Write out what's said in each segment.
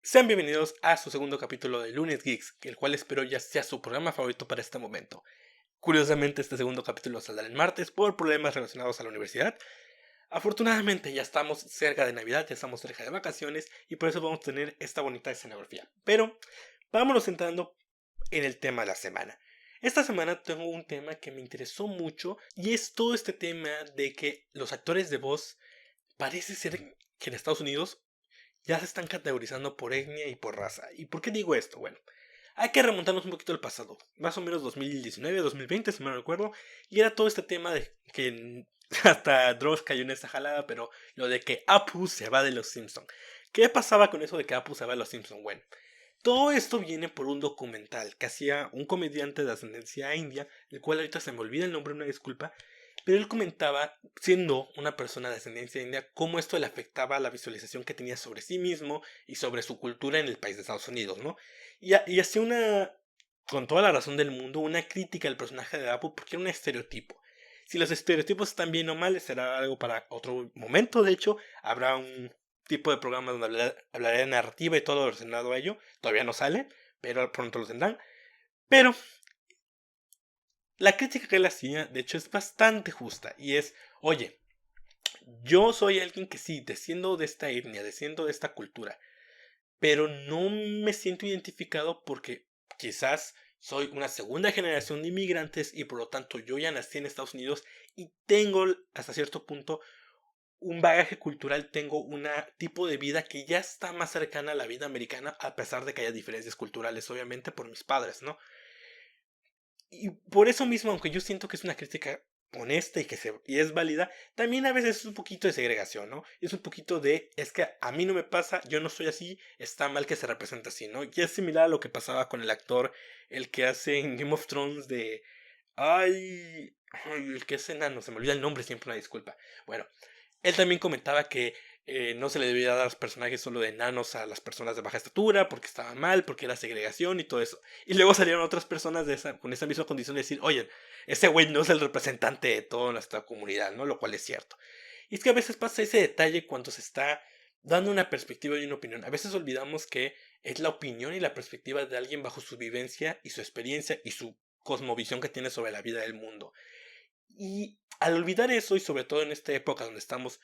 Sean bienvenidos a su segundo capítulo de Lunes Geeks, el cual espero ya sea su programa favorito para este momento. Curiosamente, este segundo capítulo saldrá el martes por problemas relacionados a la universidad. Afortunadamente ya estamos cerca de Navidad, ya estamos cerca de vacaciones y por eso vamos a tener esta bonita escenografía. Pero vámonos entrando en el tema de la semana. Esta semana tengo un tema que me interesó mucho y es todo este tema de que los actores de voz parece ser que en Estados Unidos ya se están categorizando por etnia y por raza. ¿Y por qué digo esto? Bueno, hay que remontarnos un poquito al pasado, más o menos 2019, 2020, si me recuerdo, y era todo este tema de que hasta Dross cayó en esta jalada, pero lo de que Apu se va de los Simpsons. ¿Qué pasaba con eso de que Apu se va de los Simpsons? Bueno, todo esto viene por un documental que hacía un comediante de ascendencia india, el cual ahorita se me olvida el nombre, una disculpa, pero él comentaba, siendo una persona de ascendencia india, cómo esto le afectaba a la visualización que tenía sobre sí mismo y sobre su cultura en el país de Estados Unidos, ¿no? Y hacía una, con toda la razón del mundo, una crítica al personaje de Apu porque era un estereotipo. Si los estereotipos están bien o mal, será algo para otro momento. De hecho, habrá un tipo de programa donde hablaré de narrativa y todo lo relacionado a ello. Todavía no sale, pero pronto lo tendrán. Pero la crítica que él hacía, de hecho, es bastante justa. Y es, oye, yo soy alguien que sí, desciendo de esta etnia, desciendo de esta cultura, pero no me siento identificado porque quizás soy una segunda generación de inmigrantes y por lo tanto yo ya nací en Estados Unidos y tengo hasta cierto punto un bagaje cultural, tengo un tipo de vida que ya está más cercana a la vida americana, a pesar de que haya diferencias culturales, obviamente, por mis padres, ¿no? Y por eso mismo, aunque yo siento que es una crítica honesta y es válida, también a veces es un poquito de segregación, ¿no? Es un poquito de, es que a mí no me pasa, yo no soy así, está mal que se represente así, ¿no? Y es similar a lo que pasaba con el actor, el que hace en Game of Thrones de... Ay, el que es enano, se me olvida el nombre, siempre una disculpa. Bueno, él también comentaba que no se le debía dar a los personajes solo de enanos a las personas de baja estatura, porque estaba mal, porque era segregación y todo eso. Y luego salieron otras personas con esa misma condición de decir, oye, ese güey no es el representante de toda nuestra comunidad, ¿no? Lo cual es cierto. Y es que a veces pasa ese detalle cuando se está dando una perspectiva y una opinión. A veces olvidamos que es la opinión y la perspectiva de alguien bajo su vivencia y su experiencia y su cosmovisión que tiene sobre la vida del mundo. Y al olvidar eso, y sobre todo en esta época donde estamos,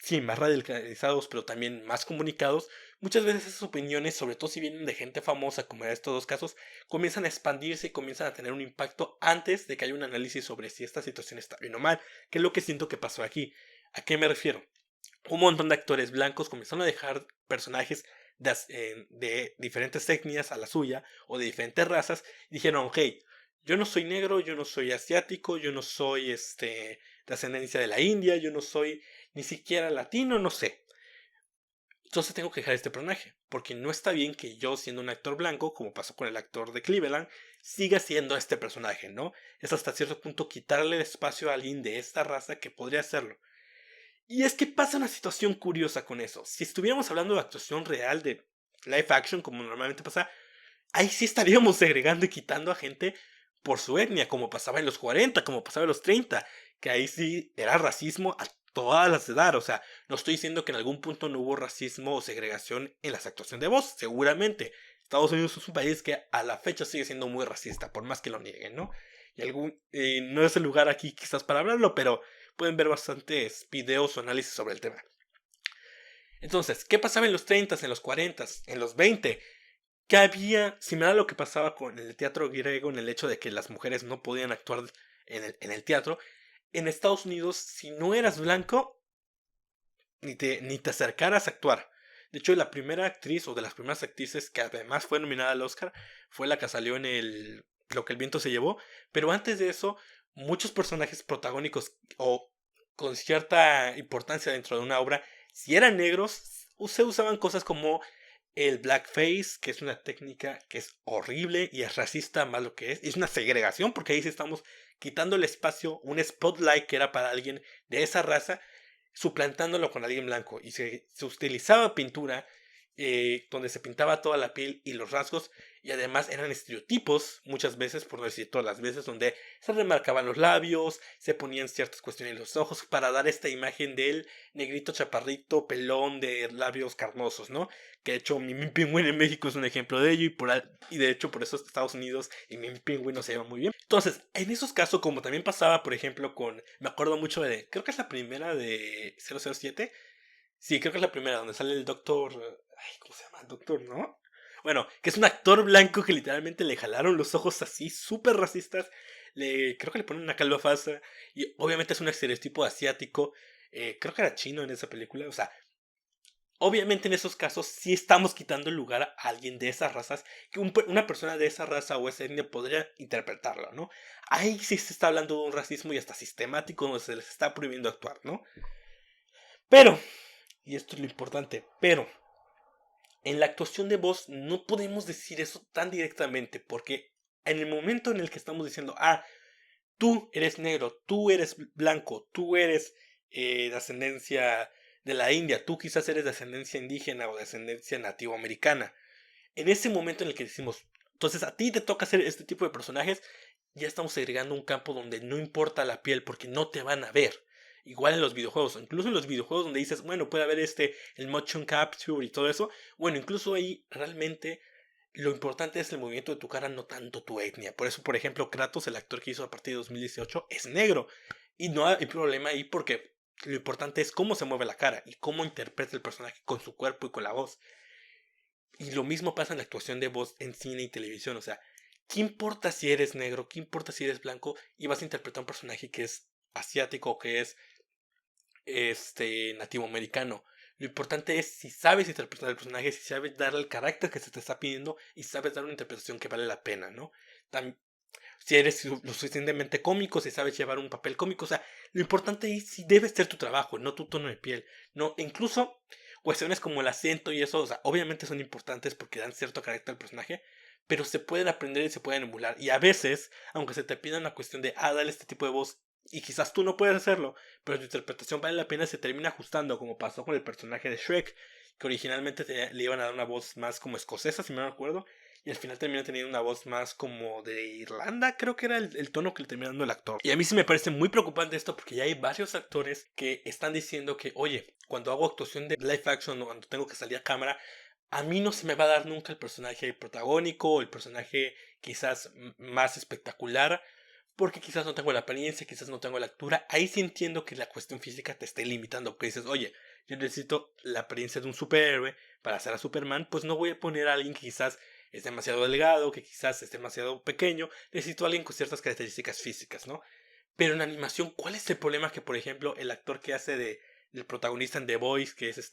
sí, más radicalizados, pero también más comunicados, muchas veces esas opiniones, sobre todo si vienen de gente famosa, como en estos dos casos, comienzan a expandirse y comienzan a tener un impacto antes de que haya un análisis sobre si esta situación está bien o mal, que es lo que siento que pasó aquí. ¿A qué me refiero? Un montón de actores blancos comenzaron a dejar personajes de diferentes etnias a la suya o de diferentes razas y dijeron, hey, yo no soy negro, yo no soy asiático, yo no soy de ascendencia de la India, yo no soy ni siquiera latino, no sé. Entonces tengo que dejar este personaje, porque no está bien que yo, siendo un actor blanco, como pasó con el actor de Cleveland, siga siendo este personaje, ¿no? Es hasta cierto punto quitarle el espacio a alguien de esta raza que podría hacerlo. Y es que pasa una situación curiosa con eso. Si estuviéramos hablando de actuación real, de live action, como normalmente pasa, ahí sí estaríamos segregando y quitando a gente por su etnia, como pasaba en los 40, como pasaba en los 30, que ahí sí era racismo a todas las edades. O sea, no estoy diciendo que en algún punto no hubo racismo o segregación en las actuaciones de voz, seguramente. Estados Unidos es un país que a la fecha sigue siendo muy racista, por más que lo nieguen, ¿no? No es el lugar aquí quizás para hablarlo, pero pueden ver bastantes videos o análisis sobre el tema. Entonces, ¿qué pasaba en los 30, en los 40, en los 20? Que había, similar a lo que pasaba con el teatro griego, en el hecho de que las mujeres no podían actuar en el teatro, en Estados Unidos, si no eras blanco, ni te acercaras a actuar. De hecho, la primera actriz o de las primeras actrices que además fue nominada al Oscar fue la que salió en Lo que el viento se llevó. Pero antes de eso, muchos personajes protagónicos o con cierta importancia dentro de una obra, si eran negros, se usaban cosas como el blackface, que es una técnica que es horrible y es racista más lo que es. Y es una segregación porque ahí sí estamos quitando el espacio, un spotlight que era para alguien de esa raza, suplantándolo con alguien blanco. Y se utilizaba pintura donde se pintaba toda la piel y los rasgos, y además eran estereotipos, muchas veces, por no decir todas las veces, donde se remarcaban los labios, se ponían ciertas cuestiones en los ojos para dar esta imagen del negrito chaparrito, pelón, de labios carnosos, ¿no? Que de hecho Mimi Pingüín en México es un ejemplo de ello, y de hecho por eso Estados Unidos y Mimi Pingüín no se llevan muy bien. Entonces, en esos casos, como también pasaba, por ejemplo, me acuerdo mucho creo que es la primera de 007. Sí, creo que es la primera, donde sale el doctor. Ay, ¿cómo se llama? Doctor, ¿no? Bueno, que es un actor blanco que literalmente le jalaron los ojos así, súper racistas. Creo que le ponen una calva falsa. Y obviamente es un estereotipo asiático. Creo que era chino en esa película. O sea, obviamente en esos casos sí estamos quitando el lugar a alguien de esas razas. Que una persona de esa raza o esa etnia podría interpretarlo, ¿no? Ahí sí se está hablando de un racismo y hasta sistemático donde se les está prohibiendo actuar, ¿no? Pero, y esto es lo importante, pero en la actuación de voz no podemos decir eso tan directamente, porque en el momento en el que estamos diciendo, tú eres negro, tú eres blanco, tú eres de ascendencia de la India, tú quizás eres de ascendencia indígena o de ascendencia nativoamericana, en ese momento en el que decimos, entonces a ti te toca hacer este tipo de personajes, ya estamos agregando un campo donde no importa la piel porque no te van a ver. Igual en los videojuegos, incluso en los videojuegos donde dices, bueno, puede haber el motion capture y todo eso. Bueno, incluso ahí realmente lo importante es el movimiento de tu cara, no tanto tu etnia. Por eso, por ejemplo, Kratos, el actor que hizo a partir de 2018, es negro. Y no hay problema ahí porque lo importante es cómo se mueve la cara y cómo interpreta el personaje con su cuerpo y con la voz. Y lo mismo pasa en la actuación de voz en cine y televisión. O sea, ¿qué importa si eres negro? ¿Qué importa si eres blanco? Y vas a interpretar un personaje que es asiático o que es nativo americano. Lo importante es si sabes interpretar el personaje, si sabes darle el carácter que se te está pidiendo y sabes dar una interpretación que vale la pena, ¿no? Si eres lo suficientemente cómico, si sabes llevar un papel cómico, o sea, lo importante es si debe ser tu trabajo, no tu tono de piel. No, incluso cuestiones como el acento y eso, o sea, obviamente son importantes porque dan cierto carácter al personaje, pero se pueden aprender y se pueden emular. Y a veces, aunque se te pida una cuestión de, dale este tipo de voz, y quizás tú no puedes hacerlo, pero tu interpretación vale la pena, se termina ajustando, como pasó con el personaje de Shrek, que originalmente le iban a dar una voz más como escocesa, si me acuerdo, y al final termina teniendo una voz más como de Irlanda, creo que era el tono que le termina dando el actor. Y a mí sí me parece muy preocupante esto porque ya hay varios actores que están diciendo que, oye, cuando hago actuación de live action o cuando tengo que salir a cámara, a mí no se me va a dar nunca el personaje protagónico o el personaje quizás más espectacular, porque quizás no tengo la apariencia, quizás no tengo la altura. Ahí sí entiendo que la cuestión física te esté limitando, porque dices, oye, yo necesito la apariencia de un superhéroe para hacer a Superman, pues no voy a poner a alguien que quizás es demasiado delgado, que quizás es demasiado pequeño, necesito a alguien con ciertas características físicas, ¿no? Pero en animación, ¿cuál es el problema que, por ejemplo, el actor que hace del protagonista en The Voice, que es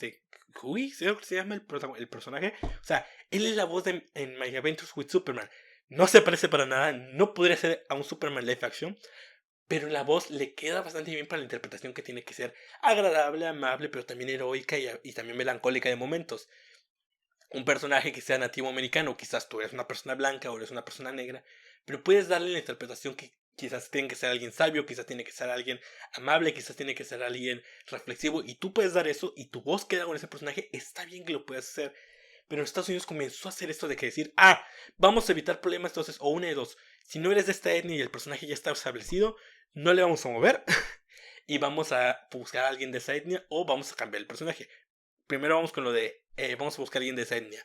Uy, ¿sí se llama el personaje? O sea, él es la voz en My Adventures with Superman. No se parece para nada, no podría ser a un Superman live action, pero la voz le queda bastante bien para la interpretación que tiene que ser agradable, amable, pero también heroica y también melancólica de momentos. Un personaje que sea nativo americano, quizás tú eres una persona blanca o eres una persona negra, pero puedes darle la interpretación que quizás tiene que ser alguien sabio, quizás tiene que ser alguien amable, quizás tiene que ser alguien reflexivo, y tú puedes dar eso y tu voz queda con ese personaje, está bien que lo puedas hacer. Pero en Estados Unidos comenzó a hacer esto de que decir, vamos a evitar problemas, entonces, o una de dos, si no eres de esta etnia y el personaje ya está establecido, no le vamos a mover y vamos a buscar a alguien de esa etnia o vamos a cambiar el personaje. Primero vamos con lo de, vamos a buscar a alguien de esa etnia.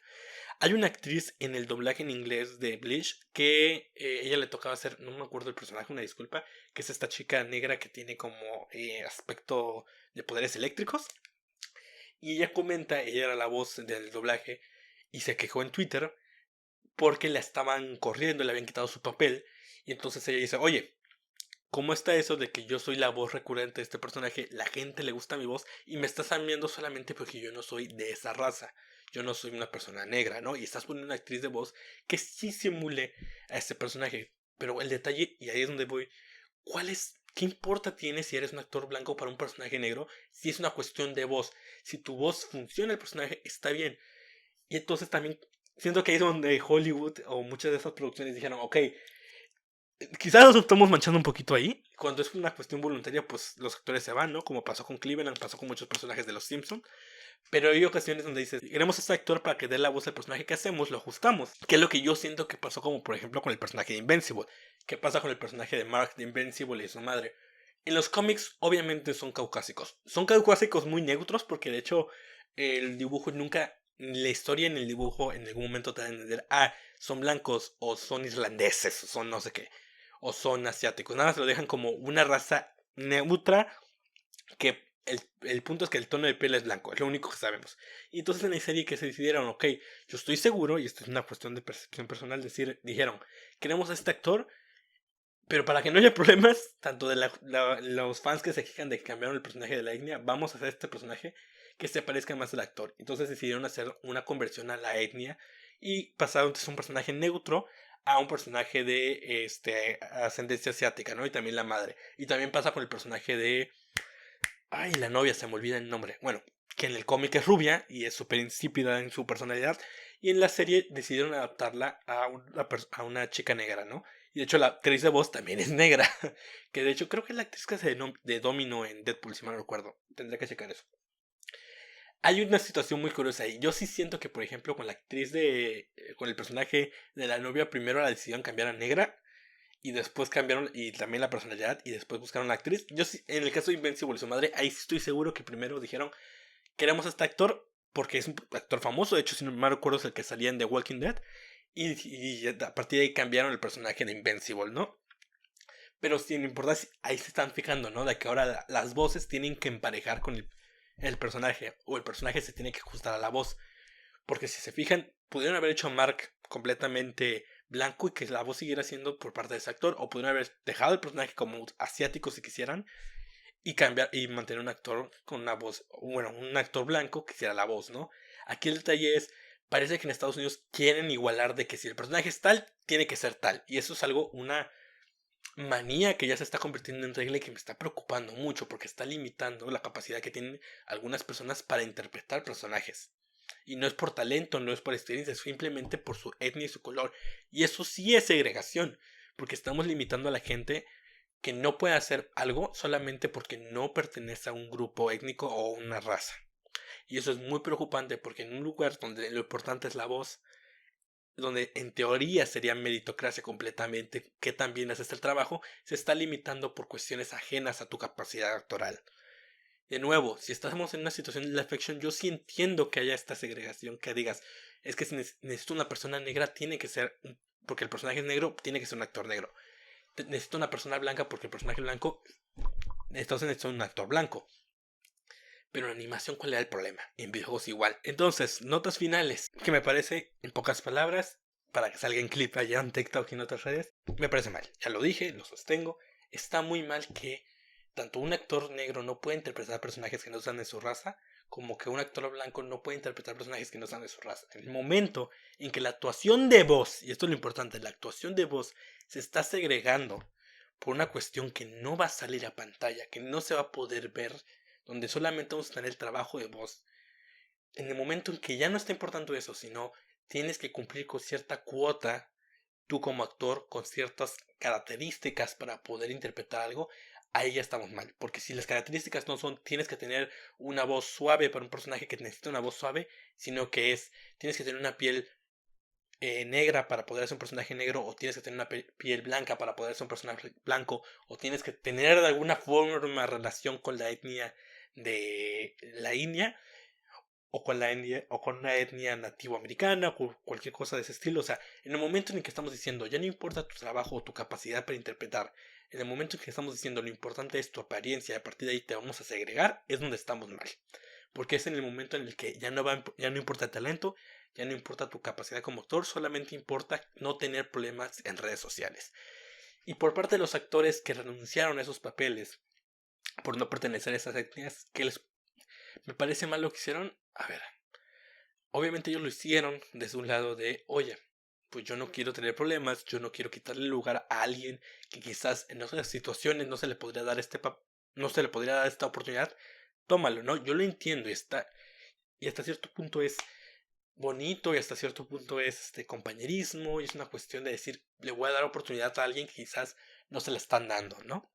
Hay una actriz en el doblaje en inglés de Bleach que ella le tocaba hacer, no me acuerdo el personaje, una disculpa, que es esta chica negra que tiene como aspecto de poderes eléctricos. Y ella comenta, ella era la voz del doblaje y se quejó en Twitter porque la estaban corriendo, le habían quitado su papel. Y entonces ella dice, oye, ¿cómo está eso de que yo soy la voz recurrente de este personaje? La gente le gusta mi voz y me estás cambiando solamente porque yo no soy de esa raza. Yo no soy una persona negra, ¿no? Y estás poniendo una actriz de voz que sí simule a este personaje. Pero el detalle, y ahí es donde voy, ¿qué importa tiene si eres un actor blanco para un personaje negro? Si es una cuestión de voz. Si tu voz funciona el personaje, está bien. Y entonces también siento que ahí es donde Hollywood o muchas de esas producciones dijeron, ok, quizás nos estamos manchando un poquito ahí. Cuando es una cuestión voluntaria, pues los actores se van, ¿no? Como pasó con Cleveland, pasó con muchos personajes de Los Simpsons. Pero hay ocasiones donde dices, queremos a este actor para que dé la voz al personaje que hacemos, lo ajustamos. Que es lo que yo siento que pasó como por ejemplo con el personaje de Invincible. ¿Qué pasa con el personaje de Mark de Invincible y su madre? En los cómics obviamente son caucásicos. Son caucásicos muy neutros porque de hecho el dibujo nunca, la historia en el dibujo en ningún momento te da a entender, son blancos o son irlandeses o son no sé qué. O son asiáticos. Nada más lo dejan como una raza neutra que el punto es que el tono de piel es blanco, es lo único que sabemos. Y entonces en la serie que se decidieron, ok, yo estoy seguro, y esto es una cuestión de percepción personal, dijeron, queremos a este actor, pero para que no haya problemas, tanto de los fans que se quejan de que cambiaron el personaje de la etnia, vamos a hacer este personaje que se parezca más al actor. Entonces decidieron hacer una conversión a la etnia y pasaron de un personaje neutro a un personaje de ascendencia asiática, ¿no? Y también la madre. Y también pasa con el personaje de la novia, se me olvida el nombre. Bueno, que en el cómic es rubia y es súper insípida en su personalidad. Y en la serie decidieron adaptarla a una chica negra, ¿no? Y de hecho la actriz de voz también es negra. Que de hecho creo que es la actriz que hace de Domino en Deadpool, si mal no recuerdo. Tendré que checar eso. Hay una situación muy curiosa ahí. Yo sí siento que, por ejemplo, con la actriz con el personaje de la novia, primero la decidieron cambiar a negra y después cambiaron y también la personalidad y después buscaron a la actriz. Yo sí, en el caso de Invincible y su madre, ahí sí estoy seguro que primero dijeron, queremos a este actor porque es un actor famoso, de hecho si no me recuerdo es el que salía en The Walking Dead y a partir de ahí cambiaron el personaje de Invincible, ¿no? Pero sin importar, ahí se están fijando, ¿no? De que ahora las voces tienen que emparejar con el personaje o el personaje se tiene que ajustar a la voz. Porque si se fijan, pudieron haber hecho a Mark completamente blanco y que la voz siguiera siendo por parte de ese actor. O pudieron haber dejado el personaje como asiático si quisieran. Y cambiar y mantener un actor con una voz. Bueno, un actor blanco que hiciera la voz, ¿no? Aquí el detalle es. Parece que en Estados Unidos quieren igualar de que si el personaje es tal, tiene que ser tal. Y eso es algo, una manía que ya se está convirtiendo en regla y que me está preocupando mucho porque está limitando la capacidad que tienen algunas personas para interpretar personajes. Y no es por talento, no es por experiencia, es simplemente por su etnia y su color. Y eso sí es segregación, porque estamos limitando a la gente que no puede hacer algo solamente porque no pertenece a un grupo étnico o una raza. Y eso es muy preocupante porque en un lugar donde lo importante es la voz, donde en teoría sería meritocracia completamente, que también haces el trabajo, se está limitando por cuestiones ajenas a tu capacidad actoral. De nuevo, si estamos en una situación de live action, yo sí entiendo que haya esta segregación, que digas, es que si necesito una persona negra, tiene que ser, porque el personaje es negro, tiene que ser un actor negro. Necesito una persona blanca porque el personaje es blanco, entonces necesito un actor blanco. Pero en animación, ¿cuál era el problema? En videojuegos igual. Entonces, notas finales, que me parece, en pocas palabras, para que salga en clip allá en TikTok y en otras redes, me parece mal. Ya lo dije, lo sostengo. Está muy mal que tanto un actor negro no puede interpretar personajes que no sean de su raza, como que un actor blanco no puede interpretar personajes que no sean de su raza. En el momento en que la actuación de voz, y esto es lo importante, la actuación de voz se está segregando por una cuestión que no va a salir a pantalla, que no se va a poder ver, donde solamente vamos a tener el trabajo de voz. En el momento en que ya no está importando eso, sino tienes que cumplir con cierta cuota, tú como actor, con ciertas características para poder interpretar algo, ahí ya estamos mal. Porque si las características no son, tienes que tener una voz suave para un personaje que necesita una voz suave, sino que tienes que tener una piel negra para poder ser un personaje negro, o tienes que tener una piel blanca para poder ser un personaje blanco, o tienes que tener de alguna forma relación con la etnia de la India, o con la etnia, o con una etnia nativoamericana, o cualquier cosa de ese estilo. O sea, en el momento en el que estamos diciendo, ya no importa tu trabajo o tu capacidad para interpretar, en el momento en que estamos diciendo lo importante es tu apariencia y a partir de ahí te vamos a segregar, es donde estamos mal. Porque es en el momento en el que ya no importa el talento, ya no importa tu capacidad como actor, solamente importa no tener problemas en redes sociales. Y por parte de los actores que renunciaron a esos papeles por no pertenecer a esas etnias, me parece mal lo que hicieron. A ver, obviamente ellos lo hicieron desde un lado de, oye, pues yo no quiero tener problemas, yo no quiero quitarle lugar a alguien que quizás en otras situaciones no se le podría dar no se le podría dar esta oportunidad. Tómalo, ¿no? Yo lo entiendo y hasta cierto punto es bonito y hasta cierto punto es compañerismo y es una cuestión de decir, le voy a dar oportunidad a alguien que quizás no se la están dando, ¿no?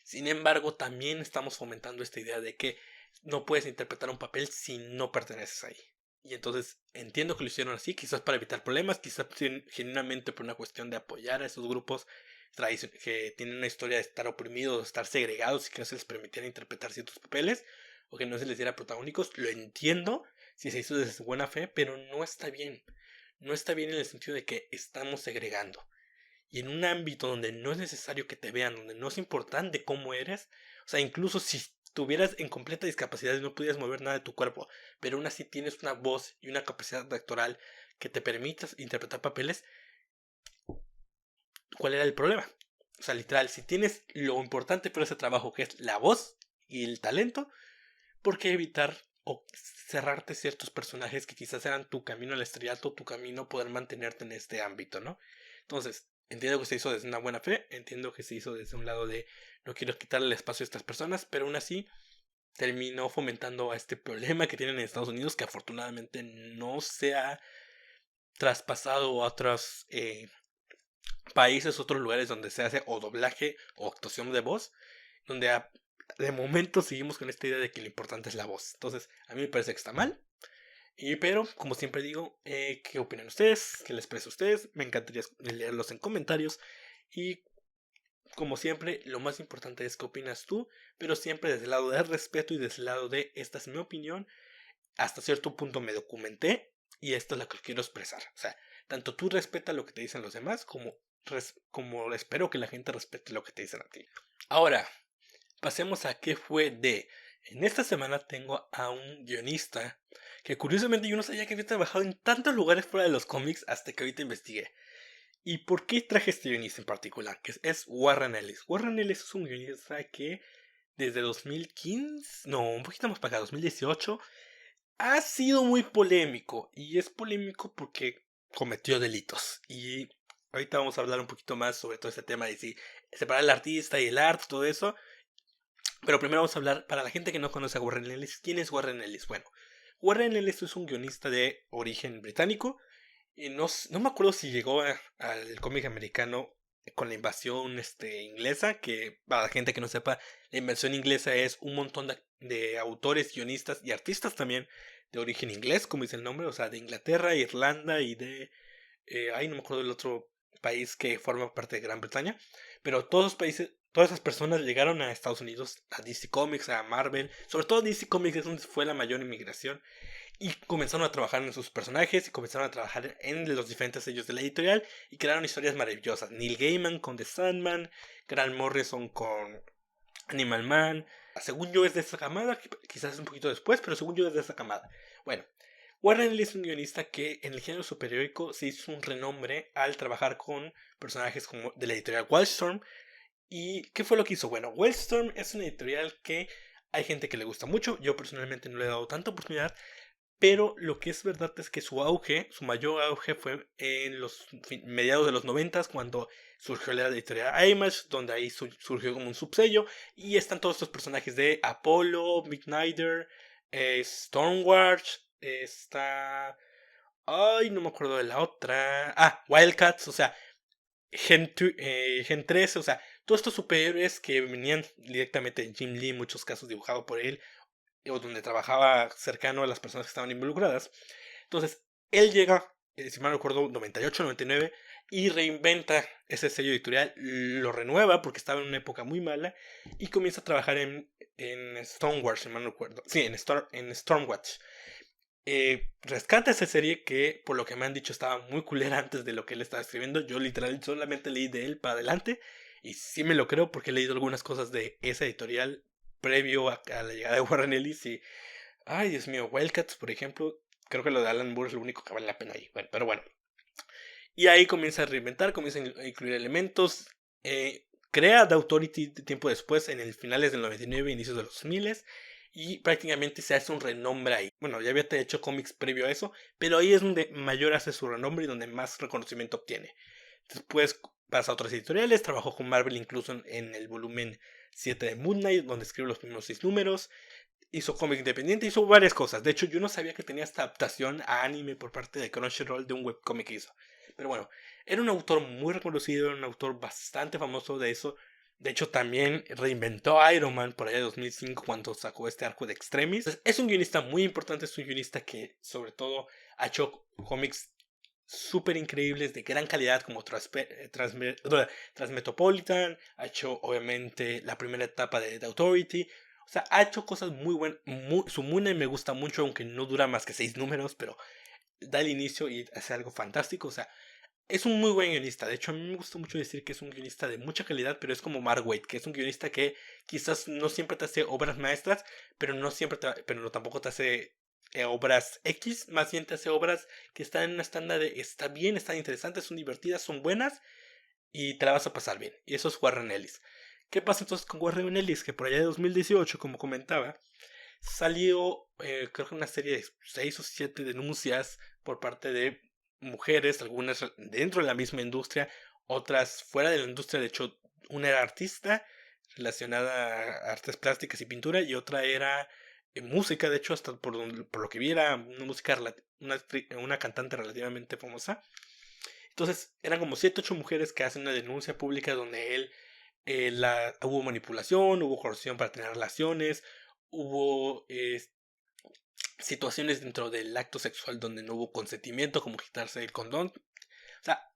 Sin embargo, también estamos fomentando esta idea de que no puedes interpretar un papel si no perteneces ahí. Y entonces entiendo que lo hicieron así, quizás para evitar problemas, quizás genuinamente por una cuestión de apoyar a esos grupos que tienen una historia de estar oprimidos, de estar segregados y que no se les permitiera interpretar ciertos papeles o que no se les diera protagónicos. Lo entiendo si se hizo desde buena fe, pero no está bien. No está bien en el sentido de que estamos segregando. Y en un ámbito donde no es necesario que te vean, donde no es importante cómo eres, o sea, incluso si estuvieras en completa discapacidad y no pudieras mover nada de tu cuerpo, pero aún así tienes una voz y una capacidad actoral que te permitas interpretar papeles, ¿cuál era el problema? O sea, literal, si tienes lo importante para ese trabajo, que es la voz y el talento, ¿por qué evitar o cerrarte ciertos personajes que quizás eran tu camino al estrellato, tu camino a poder mantenerte en este ámbito, ¿no? Entonces, entiendo que se hizo desde una buena fe, entiendo que se hizo desde un lado de no quiero quitarle el espacio a estas personas, pero aún así terminó fomentando a este problema que tienen en Estados Unidos, que afortunadamente no se ha traspasado a otros países, otros lugares donde se hace o doblaje o actuación de voz, donde de momento seguimos con esta idea de que lo importante es la voz. Entonces, a mí me parece que está mal. Pero, como siempre digo, ¿qué opinan ustedes? ¿Qué les parece a ustedes? Me encantaría leerlos en comentarios. Y, como siempre, lo más importante es qué opinas tú, pero siempre desde el lado del respeto y desde el lado de esta es mi opinión. Hasta cierto punto me documenté y esto es lo que quiero expresar. O sea, tanto tú respeta lo que te dicen los demás como espero que la gente respete lo que te dicen a ti. Ahora, pasemos a qué fue de. En esta semana tengo a un guionista que curiosamente yo no sabía que había trabajado en tantos lugares fuera de los cómics hasta que ahorita investigué. ¿Y por qué traje este guionista en particular? Que es Warren Ellis. Warren Ellis es un guionista que desde 2015, no, un poquito más para acá, 2018, ha sido muy polémico. Y es polémico porque cometió delitos. Y ahorita vamos a hablar un poquito más sobre todo este tema de si separar el artista y el arte, todo eso. Pero primero vamos a hablar, para la gente que no conoce a Warren Ellis, ¿quién es Warren Ellis? Bueno, Warren Ellis es un guionista de origen británico. Y no me acuerdo si llegó al cómic americano con la invasión inglesa, que para la gente que no sepa, la invasión inglesa es un montón de autores, guionistas y artistas también de origen inglés, como dice el nombre, o sea, de Inglaterra, Irlanda y de... no me acuerdo del otro país que forma parte de Gran Bretaña, pero todos los países, todas esas personas llegaron a Estados Unidos, a DC Comics, a Marvel, sobre todo DC Comics es donde fue la mayor inmigración, y comenzaron a trabajar en sus personajes y comenzaron a trabajar en los diferentes sellos de la editorial y crearon historias maravillosas. Neil Gaiman con The Sandman, Grant Morrison con Animal Man. Según yo es de esa camada, quizás es un poquito después, pero según yo es de esa camada. Bueno, Warren Ellis es un guionista que en el género superheroico se hizo un renombre al trabajar con personajes como de la editorial Wildstorm. ¿Y qué fue lo que hizo? Bueno, Wildstorm es una editorial que hay gente que le gusta mucho. Yo personalmente no le he dado tanta oportunidad. Pero lo que es verdad es que su mayor auge fue en los mediados de los 90 cuando surgió la editorial Image, donde ahí surgió como un subsello y están todos estos personajes de Apollo, Midnighter, Stormwatch, está... Ay, no me acuerdo de la otra. Ah, Wildcats, o sea, Gen 3, o sea, todos estos superhéroes que venían directamente de Jim Lee, en muchos casos dibujado por él, o donde trabajaba cercano a las personas que estaban involucradas. Entonces, él llega, si mal no recuerdo, 98, 99, y reinventa ese sello editorial, lo renueva porque estaba en una época muy mala, y comienza a trabajar en Stormwatch, si mal no recuerdo. Sí, en Stormwatch. Rescata esa serie que, por lo que me han dicho, estaba muy culera antes de lo que él estaba escribiendo. Yo literal solamente leí de él para adelante, y sí me lo creo porque he leído algunas cosas de esa editorial previo a la llegada de Warren Ellis y... Ay, Dios mío, Wildcats, por ejemplo, creo que lo de Alan Moore es lo único que vale la pena ahí. Bueno, pero bueno. Y ahí comienza a reinventar, comienza a incluir elementos. Crea The Authority tiempo después, en el finales del 99, inicios de los 2000, y prácticamente se hace un renombre ahí. Bueno, ya había hecho cómics previo a eso, pero ahí es donde mayor hace su renombre y donde más reconocimiento obtiene. Después pasa a otras editoriales, trabajó con Marvel incluso en el volumen 7 de Moon Knight, donde escribe los primeros 6 números. Hizo cómic independiente, hizo varias cosas. De hecho, yo no sabía que tenía esta adaptación a anime por parte de Crunchyroll de un webcomic que hizo. Pero bueno, era un autor muy reconocido, era un autor bastante famoso de eso. De hecho, también reinventó a Iron Man por allá de 2005 cuando sacó este arco de Extremis. Es un guionista muy importante, es un guionista que sobre todo ha hecho cómics súper increíbles de gran calidad como Transmetropolitan, ha hecho obviamente la primera etapa de The Authority. O sea, ha hecho cosas muy buenas. Su Mune me gusta mucho, aunque no dura más que 6 números, pero da el inicio y hace algo fantástico. O sea, es un muy buen guionista. De hecho, a mí me gusta mucho decir que es un guionista de mucha calidad, pero es como Mark Waid, que es un guionista que quizás no siempre te hace obras maestras, pero no siempre pero no, tampoco te hace obras X, más bien te hace obras que están en una estándar de está bien, están interesantes, son divertidas, son buenas y te la vas a pasar bien. Y eso es Warren Ellis. ¿Qué pasa entonces con Warren Ellis? Que por allá de 2018, como comentaba, salió creo que una serie de 6 o 7 denuncias por parte de mujeres, algunas dentro de la misma industria, otras fuera de la industria. De hecho, una era artista relacionada a artes plásticas y pintura y otra era música. De hecho, hasta por lo que vi era una música una cantante relativamente famosa. Entonces eran como 7 8 mujeres que hacen una denuncia pública donde él hubo manipulación, hubo corrupción para tener relaciones, hubo situaciones dentro del acto sexual donde no hubo consentimiento, como quitarse el condón. O sea,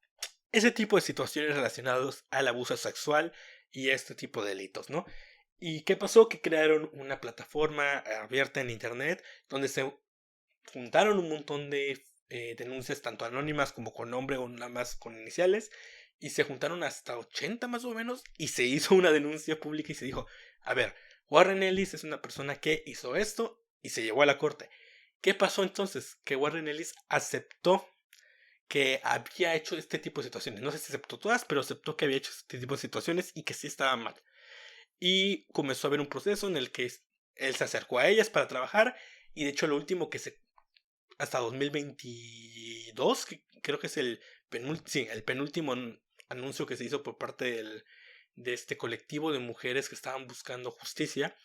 ese tipo de situaciones relacionadas al abuso sexual y este tipo de delitos, ¿no? ¿Y qué pasó? Que crearon una plataforma abierta en internet donde se juntaron un montón de denuncias, tanto anónimas como con nombre o nada más con iniciales, y se juntaron hasta 80 más o menos, y se hizo una denuncia pública y se dijo, a ver, Warren Ellis es una persona que hizo esto y se llevó a la corte. ¿Qué pasó entonces? Que Warren Ellis aceptó que había hecho este tipo de situaciones. No sé si aceptó todas, pero aceptó que había hecho este tipo de situaciones y que sí estaba mal. Y comenzó a haber un proceso en el que él se acercó a ellas para trabajar y de hecho lo último que se hasta 2022, que creo que es el penúltimo anuncio que se hizo por parte de este colectivo de mujeres que estaban buscando justicia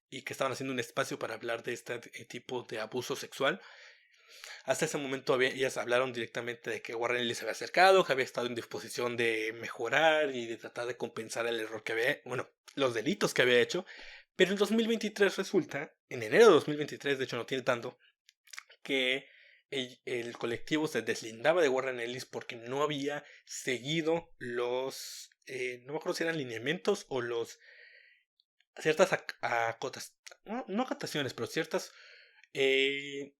y que estaban haciendo un espacio para hablar de este tipo de abuso sexual. Hasta ese momento ellas hablaron directamente de que Warren Ellis se había acercado, que había estado en disposición de mejorar y de tratar de compensar el error que había, bueno, los delitos que había hecho. Pero en 2023 resulta, en enero de 2023, de hecho no tiene tanto, que el colectivo se deslindaba de Warren Ellis porque no había seguido no me acuerdo si eran lineamientos o ciertas no acotaciones, pero ciertas eh,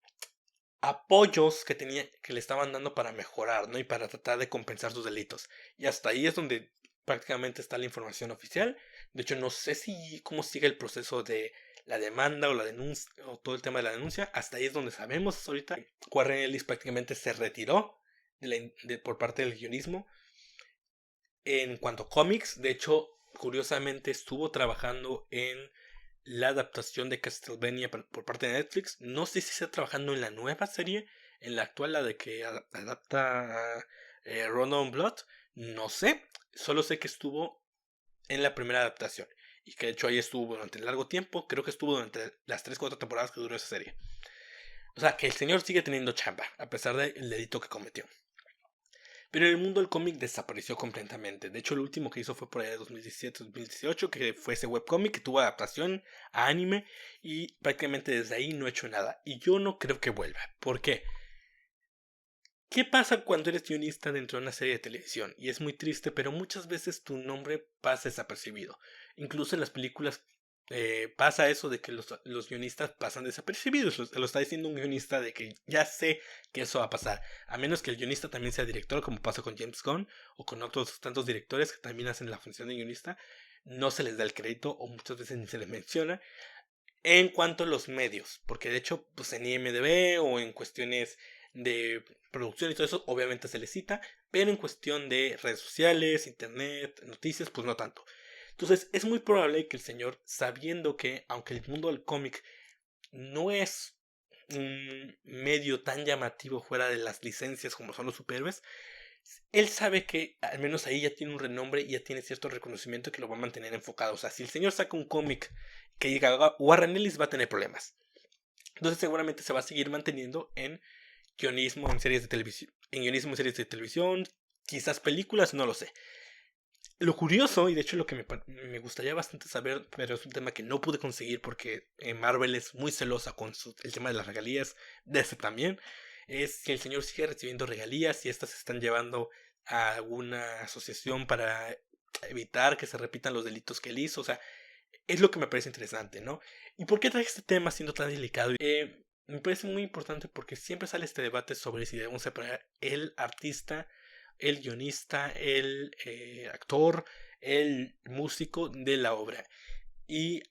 apoyos que le estaban dando para mejorar, ¿no? Y para tratar de compensar sus delitos. Y hasta ahí es donde prácticamente está la información oficial. De hecho, no sé si cómo sigue el proceso de la demanda o la denuncia o todo el tema de la denuncia. Hasta ahí es donde sabemos ahorita. Warren Ellis prácticamente se retiró por parte del guionismo. En cuanto a cómics, de hecho, curiosamente estuvo trabajando en la adaptación de Castlevania por parte de Netflix. No sé si está trabajando en la nueva serie, en la actual, la de que adapta a Random Blood. No sé, solo sé que estuvo en la primera adaptación y que de hecho ahí estuvo durante largo tiempo. Creo que estuvo durante las 3 4 temporadas que duró esa serie. O sea, que el señor sigue teniendo chamba, a pesar del delito que cometió. Pero en el mundo del cómic desapareció completamente. De hecho, lo último que hizo fue por allá de 2017-2018, que fue ese webcómic que tuvo adaptación a anime. Y prácticamente desde ahí no ha hecho nada. Y yo no creo que vuelva. ¿Por qué? ¿Qué pasa cuando eres guionista dentro de una serie de televisión? Y es muy triste, pero muchas veces tu nombre pasa desapercibido. Incluso en las películas pasa eso de que los guionistas pasan desapercibidos. Lo está diciendo un guionista de que ya sé que eso va a pasar. A menos que el guionista también sea director, como pasa con James Gunn o con otros tantos directores que también hacen la función de guionista. No se les da el crédito o muchas veces ni se les menciona. En cuanto a los medios, porque de hecho, pues en IMDb o en cuestiones de producción y todo eso, obviamente se les cita, pero en cuestión de redes sociales, internet, noticias, pues no tanto. Entonces, es muy probable que el señor, sabiendo que, aunque el mundo del cómic no es un medio tan llamativo fuera de las licencias como son los superhéroes, él sabe que al menos ahí ya tiene un renombre y ya tiene cierto reconocimiento que lo va a mantener enfocado. O sea, si el señor saca un cómic que diga Warren Ellis va a tener problemas. Entonces seguramente se va a seguir manteniendo en guionismo en series de televisión, quizás películas, no lo sé. Lo curioso, y de hecho lo que me gustaría bastante saber, pero es un tema que no pude conseguir porque Marvel es muy celosa con el tema de las regalías, de ese también, es si el señor sigue recibiendo regalías y estas se están llevando a alguna asociación para evitar que se repitan los delitos que él hizo. O sea, es lo que me parece interesante, ¿no? ¿Y por qué traje este tema siendo tan delicado? Me parece muy importante porque siempre sale este debate sobre si debemos separar el artista, el guionista, el actor, el músico de la obra. Y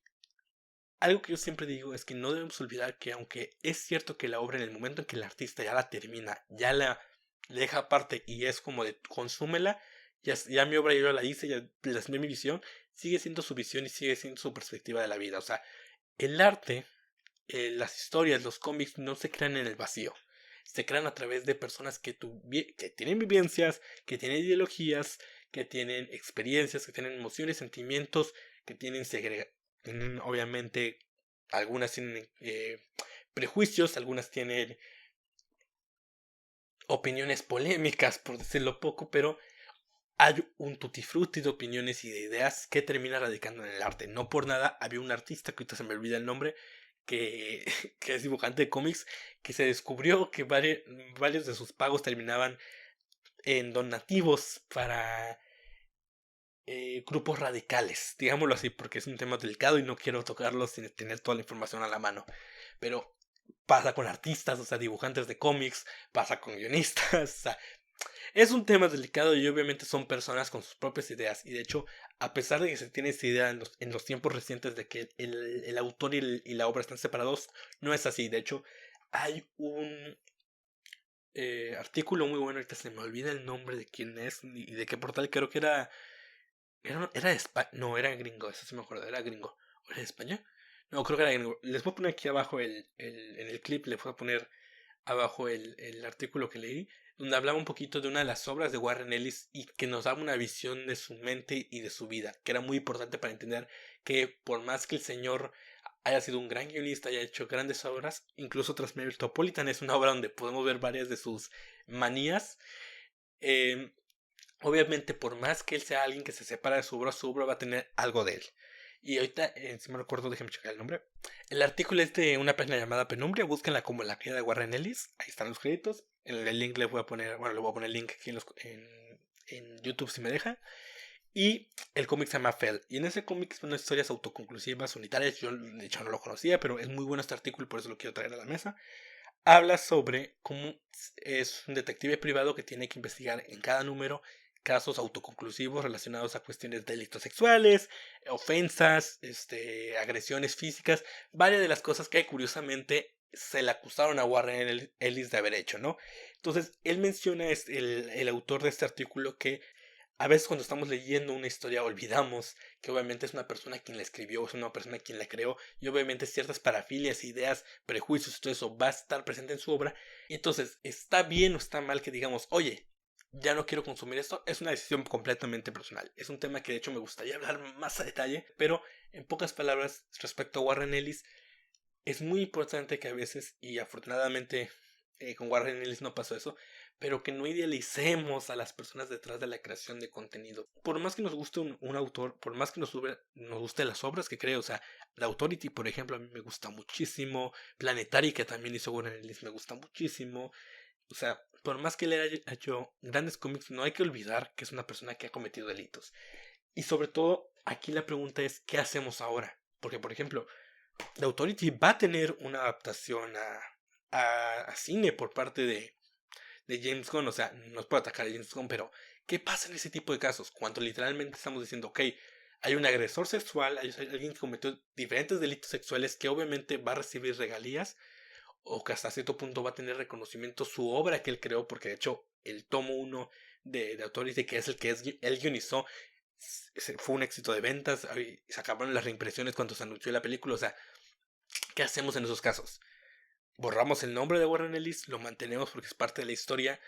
algo que yo siempre digo es que no debemos olvidar que aunque es cierto que la obra en el momento en que el artista ya la termina, ya la deja aparte y es como de consúmela, ya mi obra yo la hice, ya plasmé mi visión, sigue siendo su visión y sigue siendo su perspectiva de la vida. O sea, el arte, las historias, los cómics no se crean en el vacío. Se crean a través de personas que tienen vivencias, que tienen ideologías, que tienen experiencias, que tienen emociones, sentimientos, que tienen obviamente, algunas tienen prejuicios, algunas tienen opiniones polémicas, por decirlo poco, pero hay un tutti frutti de opiniones y de ideas que termina radicando en el arte. No por nada había un artista, que ahorita se me olvida el nombre, que, que es dibujante de cómics, que se descubrió que varios de sus pagos terminaban en donativos para grupos radicales, digámoslo así, porque es un tema delicado y no quiero tocarlo sin tener toda la información a la mano. Pero pasa con artistas, o sea, dibujantes de cómics, pasa con guionistas, o sea, es un tema delicado y obviamente son personas con sus propias ideas. Y de hecho, a pesar de que se tiene esta idea en los tiempos recientes de que el autor y la obra están separados, no es así. De hecho, hay un artículo muy bueno, ahorita se me olvida el nombre de quién es y de qué portal, creo que era de España, no, era gringo, eso sí me acuerdo, era gringo. ¿O era de España? No, creo que era gringo. Les voy a poner aquí abajo en el clip, les voy a poner abajo el artículo que leí, donde hablaba un poquito de una de las obras de Warren Ellis y que nos daba una visión de su mente y de su vida, que era muy importante para entender que por más que el señor haya sido un gran guionista, haya hecho grandes obras, incluso Transmetropolitan es una obra donde podemos ver varias de sus manías. eh, Obviamente, por más que él sea alguien que se separa de su obra va a tener algo de él. Y ahorita, si me recuerdo, déjeme checar el nombre. El artículo es de una página llamada Penumbra. Búsquenla como la caída de Warren Ellis. Ahí están los créditos. En el link le voy a poner, bueno, le voy a poner el link aquí en YouTube si me deja. Y el cómic se llama Fell. Y en ese cómic son historias autoconclusivas, unitarias. Yo, de hecho, no lo conocía, pero es muy bueno este artículo y por eso lo quiero traer a la mesa. Habla sobre cómo es un detective privado que tiene que investigar en cada número casos autoconclusivos relacionados a cuestiones de delitos sexuales, ofensas, agresiones físicas, varias de las cosas que curiosamente se le acusaron a Warren Ellis de haber hecho, ¿no? Entonces, él menciona, el autor de este artículo, que a veces cuando estamos leyendo una historia olvidamos que obviamente es una persona quien la escribió, es una persona quien la creó y obviamente ciertas parafilias, ideas, prejuicios, todo eso va a estar presente en su obra. Y entonces, ¿está bien o está mal que digamos, oye, ya no quiero consumir esto? Es una decisión completamente personal. Es un tema que de hecho me gustaría hablar más a detalle, pero en pocas palabras respecto a Warren Ellis, es muy importante que a veces, y afortunadamente con Warren Ellis no pasó eso, pero que no idealicemos a las personas detrás de la creación de contenido. Por más que nos guste un autor, por más que nos guste las obras que cree, o sea, The Authority, por ejemplo, a mí me gusta muchísimo, Planetary, que también hizo Warren Ellis, me gusta muchísimo. O sea, por más que él haya hecho grandes cómics, no hay que olvidar que es una persona que ha cometido delitos. Y sobre todo, aquí la pregunta es, ¿qué hacemos ahora? Porque, por ejemplo, The Authority va a tener una adaptación a cine por parte de James Gunn. O sea, no es por atacar a James Gunn, pero ¿qué pasa en ese tipo de casos? Cuando literalmente estamos diciendo, ok, hay un agresor sexual, hay alguien que cometió diferentes delitos sexuales que obviamente va a recibir regalías o que hasta cierto punto va a tener reconocimiento su obra que él creó, porque de hecho el tomo uno de Authority, que es el que él guionizó, fue un éxito de ventas, y se acabaron las reimpresiones cuando se anunció la película. O sea, ¿qué hacemos en esos casos? Borramos el nombre de Warren Ellis, lo mantenemos porque es parte de la historia,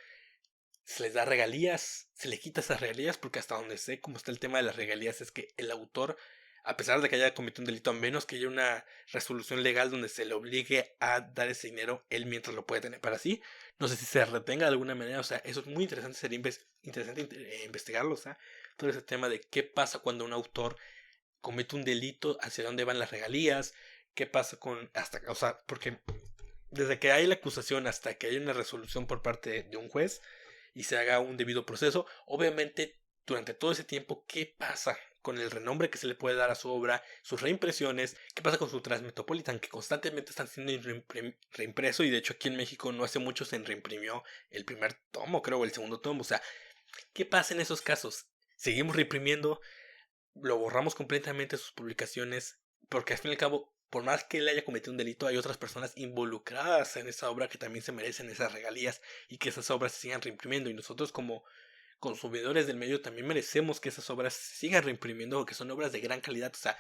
se les da regalías, se le quita esas regalías, porque hasta donde sé cómo está el tema de las regalías es que el autor, a pesar de que haya cometido un delito, a menos que haya una resolución legal donde se le obligue a dar ese dinero, él mientras lo puede tener para sí, no sé si se retenga de alguna manera. O sea, eso es muy interesante, sería interesante investigarlo. O sea, todo ese tema de qué pasa cuando un autor comete un delito, hacia dónde van las regalías, qué pasa con hasta, o sea, porque desde que hay la acusación hasta que hay una resolución por parte de un juez y se haga un debido proceso, obviamente durante todo ese tiempo, ¿qué pasa con el renombre que se le puede dar a su obra, sus reimpresiones? ¿Qué pasa con su Transmetropolitan, que constantemente están siendo reimpreso? Y de hecho aquí en México no hace mucho se reimprimió el primer tomo, creo, o el segundo tomo. O sea, ¿qué pasa en esos casos? ¿Seguimos reimprimiendo? ¿Lo borramos completamente sus publicaciones? Porque al fin y al cabo, por más que él haya cometido un delito, hay otras personas involucradas en esa obra que también se merecen esas regalías y que esas obras se sigan reimprimiendo. Y nosotros como consumidores del medio también merecemos que esas obras se sigan reimprimiendo porque son obras de gran calidad. O sea,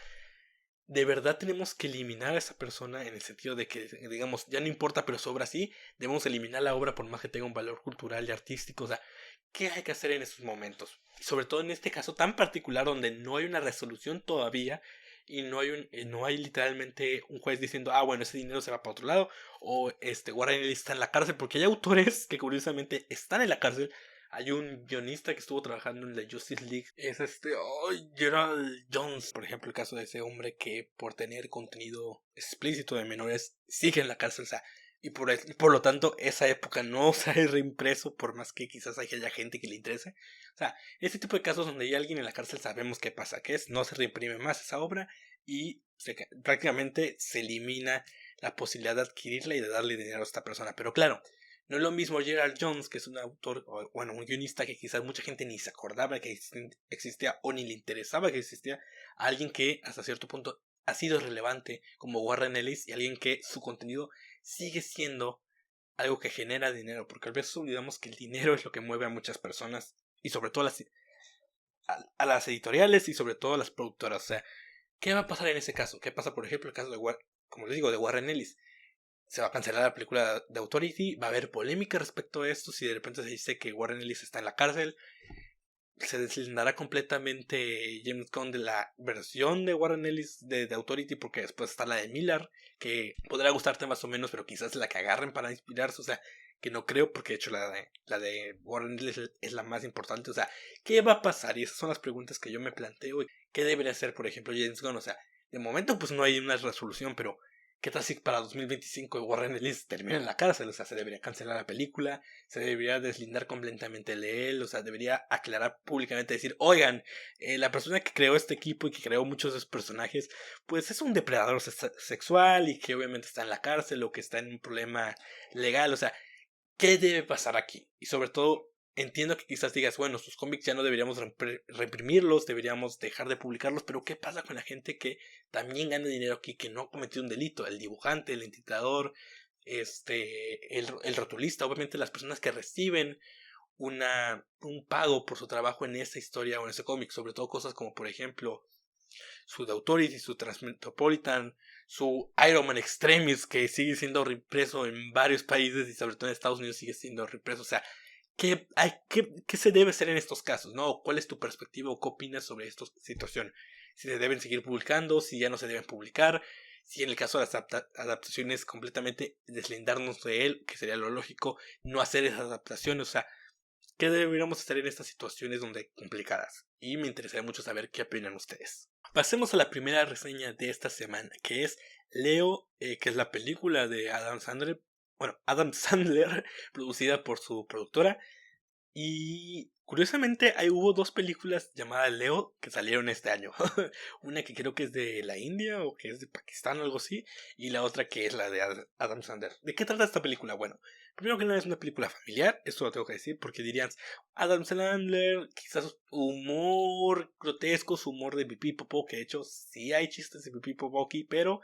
de verdad tenemos que eliminar a esa persona en el sentido de que, digamos, ya no importa, pero su obra sí, debemos eliminar la obra por más que tenga un valor cultural y artístico. O sea, ¿qué hay que hacer en esos momentos? Y sobre todo en este caso tan particular donde no hay una resolución todavía y no hay literalmente un juez diciendo, ah, bueno, ese dinero se va para otro lado, o Warren Ellis está en la cárcel, porque hay autores que curiosamente están en la cárcel. Hay un guionista que estuvo trabajando en la Justice League, es Gerald Jones, por ejemplo, el caso de ese hombre que por tener contenido explícito de menores sigue en la cárcel. O sea, y por lo tanto esa época no se ha reimpreso, por más que quizás haya gente que le interese. O sea, este tipo de casos donde hay alguien en la cárcel sabemos qué pasa, que es no se reimprime más esa obra y prácticamente se elimina la posibilidad de adquirirla y de darle dinero a esta persona. Pero claro, no es lo mismo Gerald Jones, que es un autor, o, bueno, un guionista que quizás mucha gente ni se acordaba que existía o ni le interesaba que existía, a alguien que hasta cierto punto ha sido relevante como Warren Ellis y alguien que su contenido sigue siendo algo que genera dinero, porque a veces olvidamos que el dinero es lo que mueve a muchas personas y sobre todo a las editoriales y sobre todo a las productoras. O sea, ¿qué va a pasar en ese caso? ¿Qué pasa, por ejemplo, el caso como les digo, de Warren Ellis? Se va a cancelar la película de Authority, va a haber polémica respecto a esto, si de repente se dice que Warren Ellis está en la cárcel, se deslindará completamente James Gunn de la versión de Warren Ellis de Authority, porque después está la de Miller, que podrá gustarte más o menos, pero quizás la que agarren para inspirarse. O sea, que no creo, porque de hecho la de Warren Ellis es la más importante. O sea, ¿qué va a pasar? Y esas son las preguntas que yo me planteo. ¿Qué debería hacer, por ejemplo, James Gunn? O sea, de momento pues no hay una resolución, pero ¿qué tal si para 2025 Warren Ellis termina en la cárcel? O sea, se debería cancelar la película, se debería deslindar completamente de él, o sea, debería aclarar públicamente, decir, oigan, la persona que creó este equipo y que creó muchos de esos personajes, pues es un depredador sexual y que obviamente está en la cárcel o que está en un problema legal. O sea, ¿qué debe pasar aquí? Y sobre todo, entiendo que quizás digas, bueno, sus cómics ya no deberíamos reprimirlos, deberíamos dejar de publicarlos, pero ¿qué pasa con la gente que también gana dinero aquí, que no ha cometido un delito? El dibujante, el entitador, el rotulista, obviamente las personas que reciben un pago por su trabajo en esa historia o en ese cómic, sobre todo cosas como, por ejemplo, su The Authority, su Transmetropolitan, su Iron Man Extremis, que sigue siendo reimpreso en varios países y sobre todo en Estados Unidos sigue siendo reimpreso. O sea, ¿qué se debe hacer en estos casos? ¿No? ¿Cuál es tu perspectiva o qué opinas sobre esta situación? Si se deben seguir publicando, si ya no se deben publicar, si en el caso de las adaptaciones completamente deslindarnos de él, que sería lo lógico, no hacer esas adaptaciones. O sea, ¿qué deberíamos hacer en estas situaciones donde complicadas? Y me interesaría mucho saber qué opinan ustedes. Pasemos a la primera reseña de esta semana, que es Leo, que es la película de Adam Sandler, bueno, Adam Sandler, producida por su productora. Y curiosamente hubo dos películas llamadas Leo que salieron este año. Una que creo que es de la India o que es de Pakistán o algo así. Y la otra que es la de Adam Sandler. ¿De qué trata esta película? Bueno, primero que nada es una película familiar. Esto lo tengo que decir porque dirían Adam Sandler, quizás humor grotesco, su humor de pipí popó. Que de hecho sí hay chistes de pipí popó aquí, pero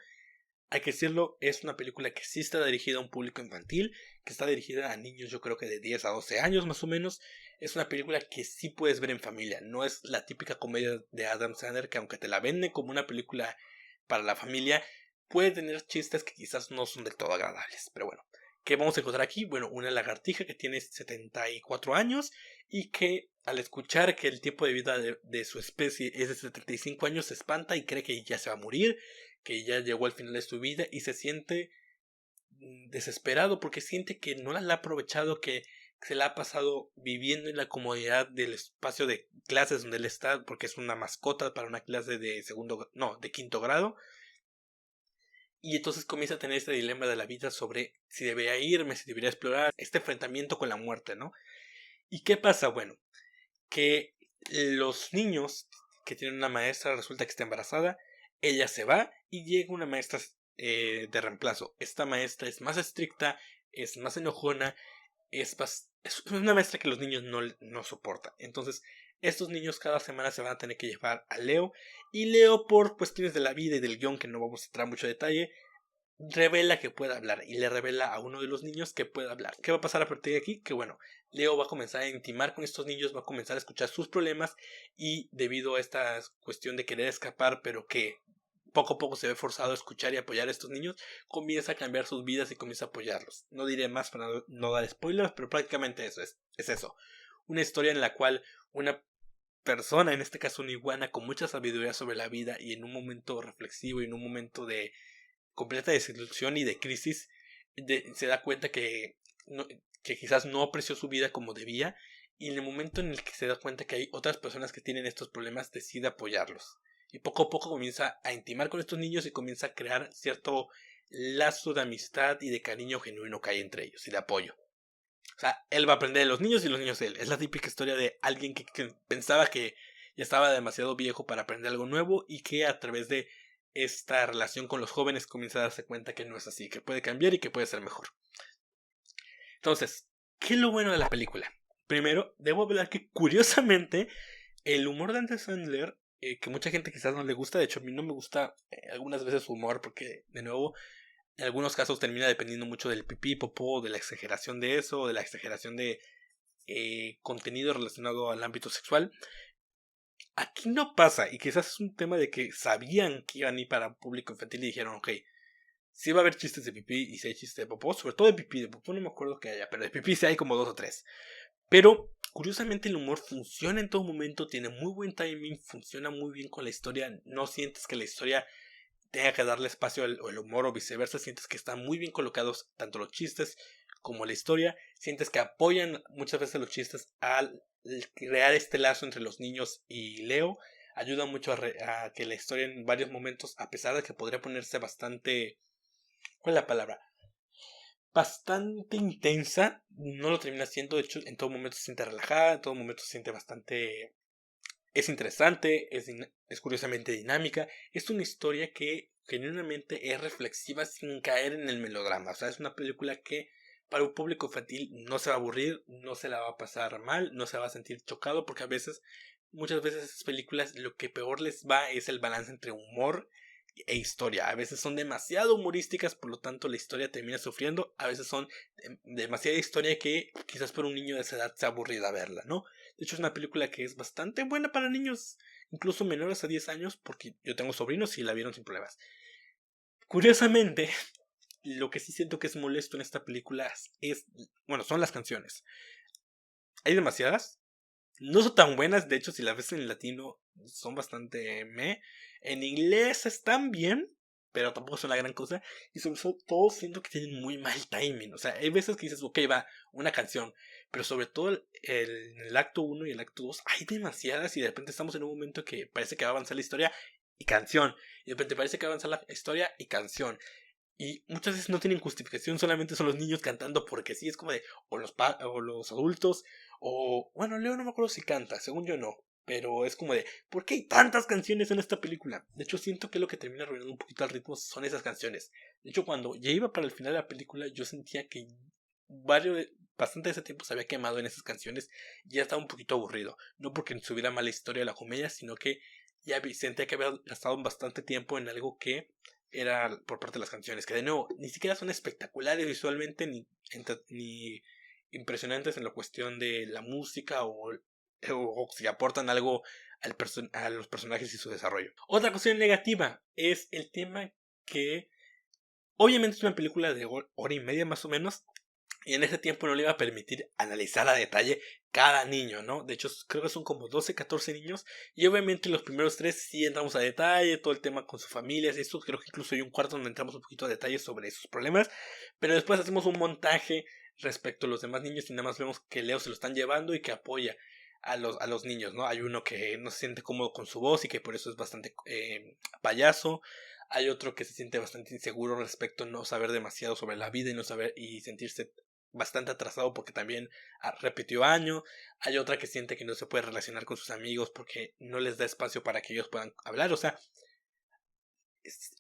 hay que decirlo, es una película que sí está dirigida a un público infantil, que está dirigida a niños, yo creo que de 10 a 12 años más o menos. Es una película que sí puedes ver en familia, no es la típica comedia de Adam Sandler que aunque te la venden como una película para la familia, puede tener chistes que quizás no son del todo agradables. Pero bueno, ¿qué vamos a encontrar aquí? Bueno, una lagartija que tiene 74 años y que al escuchar que el tiempo de vida de su especie es de 75 años se espanta y cree que ya se va a morir, que ya llegó al final de su vida y se siente desesperado porque siente que no la ha aprovechado, que se la ha pasado viviendo en la comodidad del espacio de clases donde él está, porque es una mascota para una clase de de quinto grado. Y entonces comienza a tener este dilema de la vida sobre si debería irme, si debería explorar, este enfrentamiento con la muerte, ¿no? ¿Y qué pasa? Bueno, que los niños que tienen una maestra resulta que está embarazada, ella se va y llega una maestra de reemplazo. Esta maestra es más estricta, es más enojona, es una maestra que los niños no soportan. Entonces, estos niños cada semana se van a tener que llevar a Leo, y Leo, por cuestiones de la vida y del guión que no vamos a entrar mucho detalle, revela que puede hablar y le revela a uno de los niños que puede hablar. ¿Qué va a pasar a partir de aquí? Que bueno, Leo va a comenzar a intimar con estos niños, va a comenzar a escuchar sus problemas, y debido a esta cuestión de querer escapar, pero que poco a poco se ve forzado a escuchar y apoyar a estos niños, comienza a cambiar sus vidas y comienza a apoyarlos. No diré más para no dar spoilers, pero prácticamente eso es eso. Una historia en la cual una persona, en este caso una iguana, con mucha sabiduría sobre la vida y en un momento reflexivo y en un momento de completa desilusión y de crisis, se da cuenta que quizás no apreció su vida como debía, y en el momento en el que se da cuenta que hay otras personas que tienen estos problemas, decide apoyarlos. Y poco a poco comienza a intimar con estos niños y comienza a crear cierto lazo de amistad y de cariño genuino que hay entre ellos y de apoyo. O sea, él va a aprender de los niños y los niños de él. Es la típica historia de alguien que pensaba que ya estaba demasiado viejo para aprender algo nuevo, y que a través de esta relación con los jóvenes comienza a darse cuenta que no es así, que puede cambiar y que puede ser mejor. Entonces, ¿qué es lo bueno de la película? Primero, debo hablar que curiosamente el humor de Adam Sandler, que mucha gente quizás no le gusta, de hecho a mí no me gusta algunas veces su humor, porque de nuevo en algunos casos termina dependiendo mucho del pipí, popó, de la exageración de eso, de la exageración de contenido relacionado al ámbito sexual. Aquí no pasa, y quizás es un tema de que sabían que iban a ir para público infantil y dijeron, ok, sí va a haber chistes de pipí y sí hay chistes de popó, sobre todo de pipí, de popó no me acuerdo que haya, pero de pipí sí hay como 2 o 3. Pero curiosamente el humor funciona en todo momento, tiene muy buen timing, funciona muy bien con la historia, no sientes que la historia tenga que darle espacio o el humor o viceversa, sientes que están muy bien colocados tanto los chistes como la historia, sientes que apoyan muchas veces los chistes al crear este lazo entre los niños y Leo, ayuda mucho a que la historia en varios momentos, a pesar de que podría ponerse bastante, ¿cuál es la palabra? Bastante intensa, no lo termina siendo. De hecho en todo momento se siente relajada, en todo momento se siente bastante, es interesante, es curiosamente dinámica. Es una historia que genuinamente es reflexiva sin caer en el melodrama. O sea, es una película que para un público infantil no se va a aburrir, no se la va a pasar mal, no se va a sentir chocado, porque muchas veces esas películas lo que peor les va es el balance entre humor e historia. A veces son demasiado humorísticas, por lo tanto la historia termina sufriendo. A veces son demasiada historia que quizás por un niño de esa edad sea aburrida verla, ¿no? De hecho es una película que es bastante buena para niños, incluso menores a 10 años, porque yo tengo sobrinos y la vieron sin problemas. Curiosamente, lo que sí siento que es molesto en esta película bueno, son las canciones. Hay demasiadas. No son tan buenas, de hecho si las ves en latino son bastante meh. En inglés están bien, pero tampoco son la gran cosa. Y sobre todo siento que tienen muy mal timing. O sea, hay veces que dices, ok, va, una canción. Pero sobre todo en el acto 1 y el acto 2 hay demasiadas, y de repente estamos en un momento que parece que va a avanzar la historia y canción. Y de repente parece que va a avanzar la historia y canción. Y muchas veces no tienen justificación, solamente son los niños cantando porque sí, es como de, o los adultos, o bueno, Leo no me acuerdo si canta, según yo no, pero es como de, ¿por qué hay tantas canciones en esta película? De hecho, siento que lo que termina arruinando un poquito el ritmo son esas canciones. De hecho, cuando ya iba para el final de la película, yo sentía que bastante de ese tiempo se había quemado en esas canciones, y ya estaba un poquito aburrido. No porque subiera mala historia de la comedia, sino que ya sentía que había gastado bastante tiempo en algo que era por parte de las canciones, que de nuevo ni siquiera son espectaculares visualmente ni impresionantes en la cuestión de la música, o si aportan algo a los personajes y su desarrollo. Otra cuestión negativa es el tema que obviamente es una película de hora y media más o menos, y en ese tiempo no le iba a permitir analizar a detalle cada niño, ¿no? De hecho, creo que son como 12, 14 niños. Y obviamente los primeros 3 sí entramos a detalle, todo el tema con sus familias. Y esto creo que incluso hay un cuarto donde entramos un poquito a detalle sobre sus problemas. Pero después hacemos un montaje respecto a los demás niños y nada más vemos que Leo se lo están llevando y que apoya a los niños, ¿no? Hay uno que no se siente cómodo con su voz y que por eso es bastante payaso. Hay otro que se siente bastante inseguro respecto a no saber demasiado sobre la vida y no saber y sentirse bastante atrasado porque también repitió año. Hay otra que siente que no se puede relacionar con sus amigos porque no les da espacio para que ellos puedan hablar. O sea,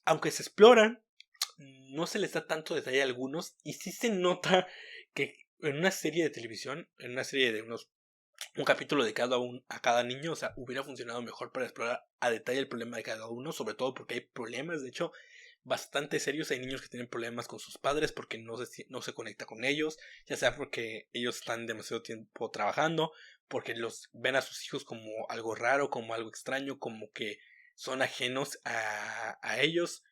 aunque se exploran, no se les da tanto detalle a algunos y sí se nota que en una serie de televisión, en una serie de un capítulo dedicado a cada niño, o sea, hubiera funcionado mejor para explorar a detalle el problema de cada uno, sobre todo porque hay problemas, de hecho, bastante serios. Hay niños que tienen problemas con sus padres porque no se conecta con ellos, ya sea porque ellos están demasiado tiempo trabajando, porque los ven a sus hijos como algo raro, como algo extraño, como que son ajenos a ellos.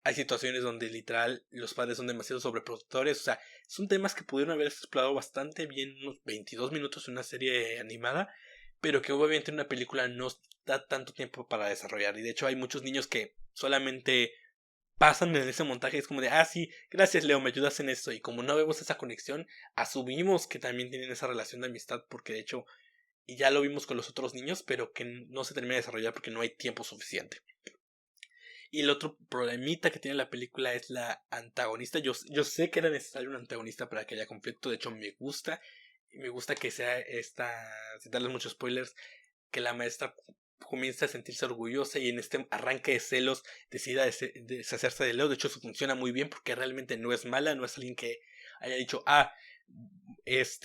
Hay situaciones donde literal los padres son demasiado sobreprotectores. O sea, son temas que pudieron haber explorado bastante bien en unos 22 minutos en una serie animada, pero que obviamente en una película no da tanto tiempo para desarrollar. Y de hecho hay muchos niños que solamente pasan en ese montaje. Es como de, ah, sí, gracias Leo, me ayudas en esto. Y como no vemos esa conexión, asumimos que también tienen esa relación de amistad, porque de hecho ya lo vimos con los otros niños, pero que no se termina de desarrollar porque no hay tiempo suficiente. Y el otro problemita que tiene la película es la antagonista. Yo sé que era necesario un antagonista para que haya conflicto. De hecho, me gusta. Y me gusta que sea esta, sin darles muchos spoilers, que la maestra comienza a sentirse orgullosa y en este arranque de celos decida deshacerse de Leo. De hecho, eso funciona muy bien porque realmente no es mala, no es alguien que haya dicho,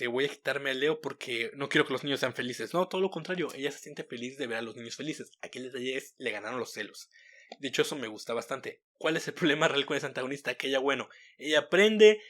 voy a quitarme a Leo porque no quiero que los niños sean felices. No, todo lo contrario, ella se siente feliz de ver a los niños felices. Aquí el detalle es, le ganaron los celos. De hecho, eso me gusta bastante. ¿Cuál es el problema real con esa antagonista? Que ella aprende,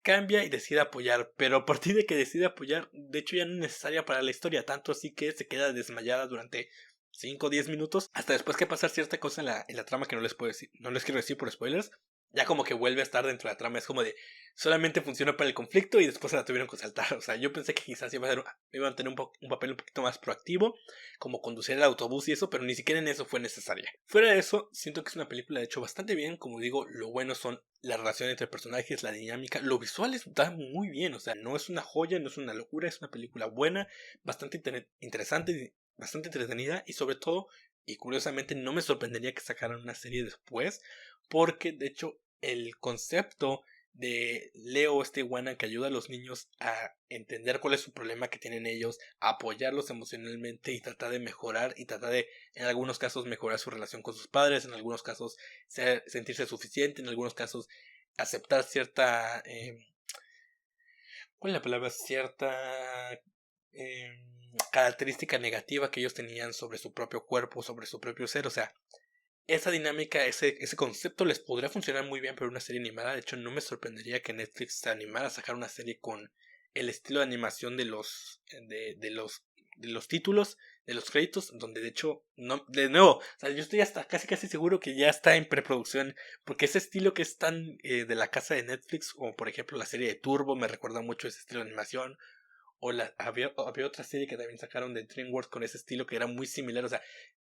cambia y decide apoyar. Pero a partir de que decide apoyar, de hecho ya no es necesaria para la historia. Tanto así que se queda desmayada durante 5 o 10 minutos. Hasta después que pasa cierta cosa en la trama que no les puedo decir. No les quiero decir por spoilers. Ya como que vuelve a estar dentro de la trama. Es como de, solamente funciona para el conflicto y después se la tuvieron que saltar. O sea, yo pensé que quizás iban a tener un papel un poquito más proactivo, como conducir el autobús y eso, pero ni siquiera en eso fue necesaria. Fuera de eso, siento que es una película de hecho bastante bien. Como digo, lo bueno son la relación entre personajes, la dinámica, lo visual está muy bien. O sea, no es una joya, no es una locura, es una película buena, bastante interesante, bastante entretenida y sobre todo, y curiosamente no me sorprendería que sacaran una serie después, porque de hecho el concepto de Leo, este iguana que ayuda a los niños a entender cuál es su problema que tienen ellos, a apoyarlos emocionalmente y tratar de mejorar y tratar de, en algunos casos, mejorar su relación con sus padres, en algunos casos, sentirse suficiente, en algunos casos, aceptar cierta, ¿cuál es la palabra? Cierta característica negativa que ellos tenían sobre su propio cuerpo, sobre su propio ser. O sea, esa dinámica, ese concepto les podría funcionar muy bien para una serie animada. De hecho, no me sorprendería que Netflix se animara a sacar una serie con el estilo de animación de los títulos, de los créditos, donde de hecho, no, de nuevo, o sea, yo estoy hasta casi seguro que ya está en preproducción, porque ese estilo que es tan de la casa de Netflix, como por ejemplo la serie de Turbo, me recuerda mucho ese estilo de animación, o había otra serie que también sacaron de DreamWorks con ese estilo que era muy similar. O sea,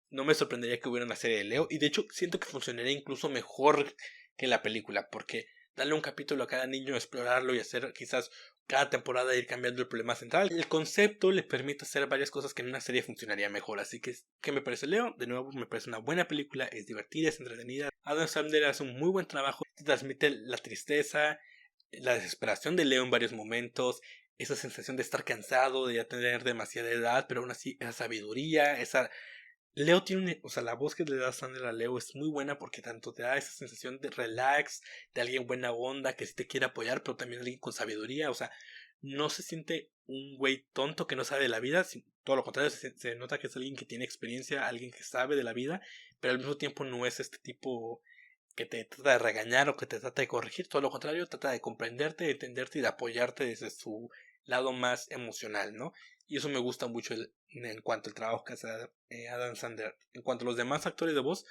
no me sorprendería que hubiera una serie de Leo. Y de hecho siento que funcionaría incluso mejor que la película. Porque darle un capítulo a cada niño, explorarlo y hacer quizás cada temporada ir cambiando el problema central. El concepto le permite hacer varias cosas que en una serie funcionaría mejor. Así que, ¿qué me parece Leo? De nuevo, me parece una buena película. Es divertida, es entretenida. Adam Sandler hace un muy buen trabajo. Te transmite la tristeza, la desesperación de Leo en varios momentos. Esa sensación de estar cansado, de ya tener demasiada edad, pero aún así esa sabiduría, esa Leo tiene, o sea, la voz que le da Sandra a Leo es muy buena porque tanto te da esa sensación de relax, de alguien buena onda, que sí te quiere apoyar, pero también alguien con sabiduría. O sea, no se siente un güey tonto que no sabe de la vida, todo lo contrario, se nota que es alguien que tiene experiencia, alguien que sabe de la vida, pero al mismo tiempo no es este tipo que te trata de regañar o que te trata de corregir, todo lo contrario, trata de comprenderte, de entenderte y de apoyarte desde su lado más emocional, ¿no? Y eso me gusta mucho en cuanto al trabajo que hace Adam Sandler. En cuanto a los demás actores de voz,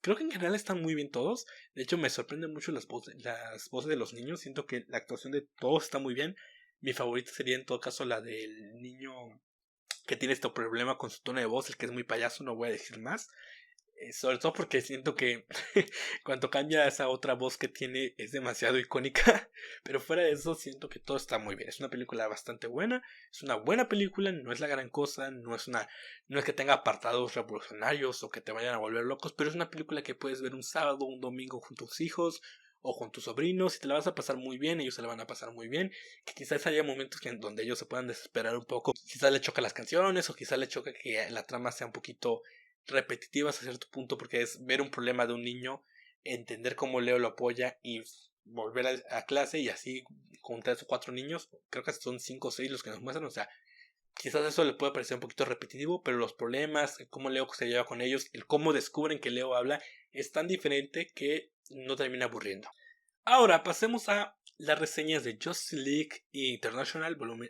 creo que en general están muy bien todos. De hecho, me sorprenden mucho las voces de los niños. Siento que la actuación de todos está muy bien. Mi favorita sería en todo caso la del niño que tiene este problema con su tono de voz, el que es muy payaso, no voy a decir más. Sobre todo porque siento que cuando cambia esa otra voz que tiene es demasiado icónica. Pero fuera de eso siento que todo está muy bien. Es una película bastante buena. Es una buena película. No es la gran cosa. No es que tenga apartados revolucionarios o que te vayan a volver locos. Pero es una película que puedes ver un sábado, un domingo con tus hijos o con tus sobrinos y te la vas a pasar muy bien. Ellos se la van a pasar muy bien. Que quizás haya momentos donde ellos se puedan desesperar un poco. Quizás le choca las canciones o quizás le choca que la trama sea un poquito repetitivas a cierto punto, porque es ver un problema de un niño, entender cómo Leo lo apoya y volver a clase y así con 3 o 4 niños, creo que son 5 o 6 los que nos muestran, o sea, quizás eso le puede parecer un poquito repetitivo, pero los problemas, el cómo Leo se lleva con ellos, el cómo descubren que Leo habla, es tan diferente que no termina aburriendo. Ahora pasemos a las reseñas de Justice League International volumen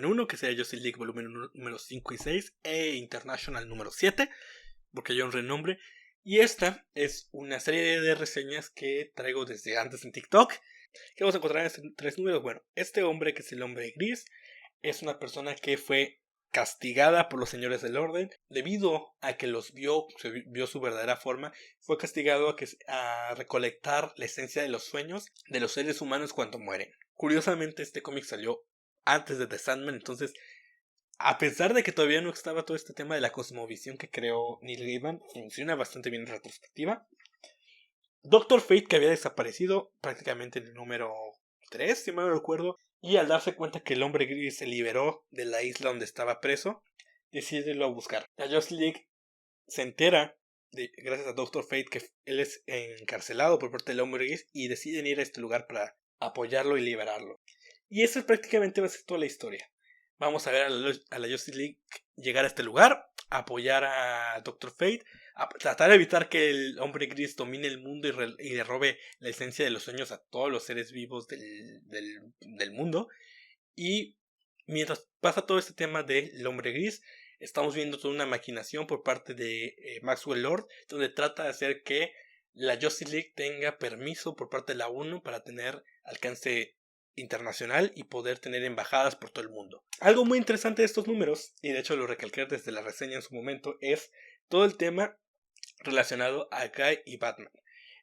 1, que sería Justice League volumen 1, número 5 y 6, e International número 7, porque yo un renombre. Y esta es una serie de reseñas que traigo desde antes en TikTok, que vamos a encontrar en estos 3 números. Bueno, este hombre, que es el hombre gris, es una persona que fue castigada por los señores del orden debido a que se vio su verdadera forma. Fue castigado a recolectar la esencia de los sueños de los seres humanos cuando mueren. Curiosamente, este cómic salió antes de The Sandman, entonces a pesar de que todavía no estaba todo este tema de la cosmovisión que creó Neil Gaiman, funciona bastante bien en retrospectiva. Doctor Fate, que había desaparecido prácticamente en el número 3, si mal no recuerdo, y al darse cuenta que el hombre gris se liberó de la isla donde estaba preso, decide irlo a buscar. La Justice League se entera, gracias a Doctor Fate, que él es encarcelado por parte del hombre gris y deciden ir a este lugar para apoyarlo y liberarlo. Y eso prácticamente va a ser toda la historia. Vamos a ver a la Justice League llegar a este lugar, apoyar a Doctor Fate, a tratar de evitar que el hombre gris domine el mundo y le robe la esencia de los sueños a todos los seres vivos del mundo. Y mientras pasa todo este tema del hombre gris, estamos viendo toda una maquinación por parte de Maxwell Lord, donde trata de hacer que la Justice League tenga permiso por parte de la ONU para tener alcance internacional y poder tener embajadas por todo el mundo. Algo muy interesante de estos números, y de hecho lo recalqué desde la reseña en su momento, es todo el tema relacionado a Guy y Batman.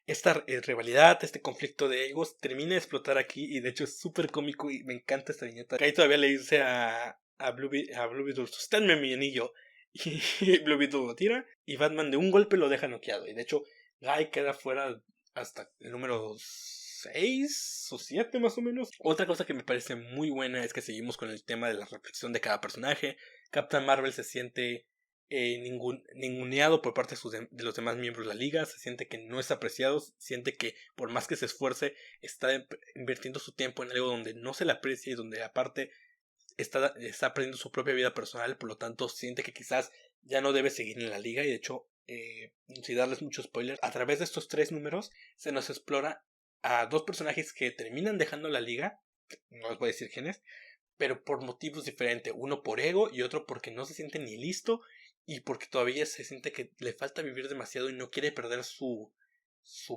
Esta rivalidad, este conflicto de egos termina de explotar aquí y de hecho es súper cómico y me encanta esta viñeta. Guy todavía le dice a Blue Beetle, sosténme mi anillo, y Blue Beetle lo tira y Batman de un golpe lo deja noqueado, y de hecho Guy queda fuera hasta el número 6 o 7 más o menos. Otra cosa que me parece muy buena es que seguimos con el tema de la reflexión de cada personaje. Captain Marvel se siente ninguneado por parte de los demás miembros de la liga, se siente que no es apreciado, siente que por más que se esfuerce está invirtiendo su tiempo en algo donde no se le aprecia y donde aparte está perdiendo su propia vida personal, por lo tanto siente que quizás ya no debe seguir en la liga. Y de hecho, sin darles mucho spoiler, a través de estos 3 números se nos explora a 2 personajes que terminan dejando la liga, no les voy a decir quiénes, pero por motivos diferentes, uno por ego y otro porque no se siente ni listo y porque todavía se siente que le falta vivir demasiado y no quiere perder su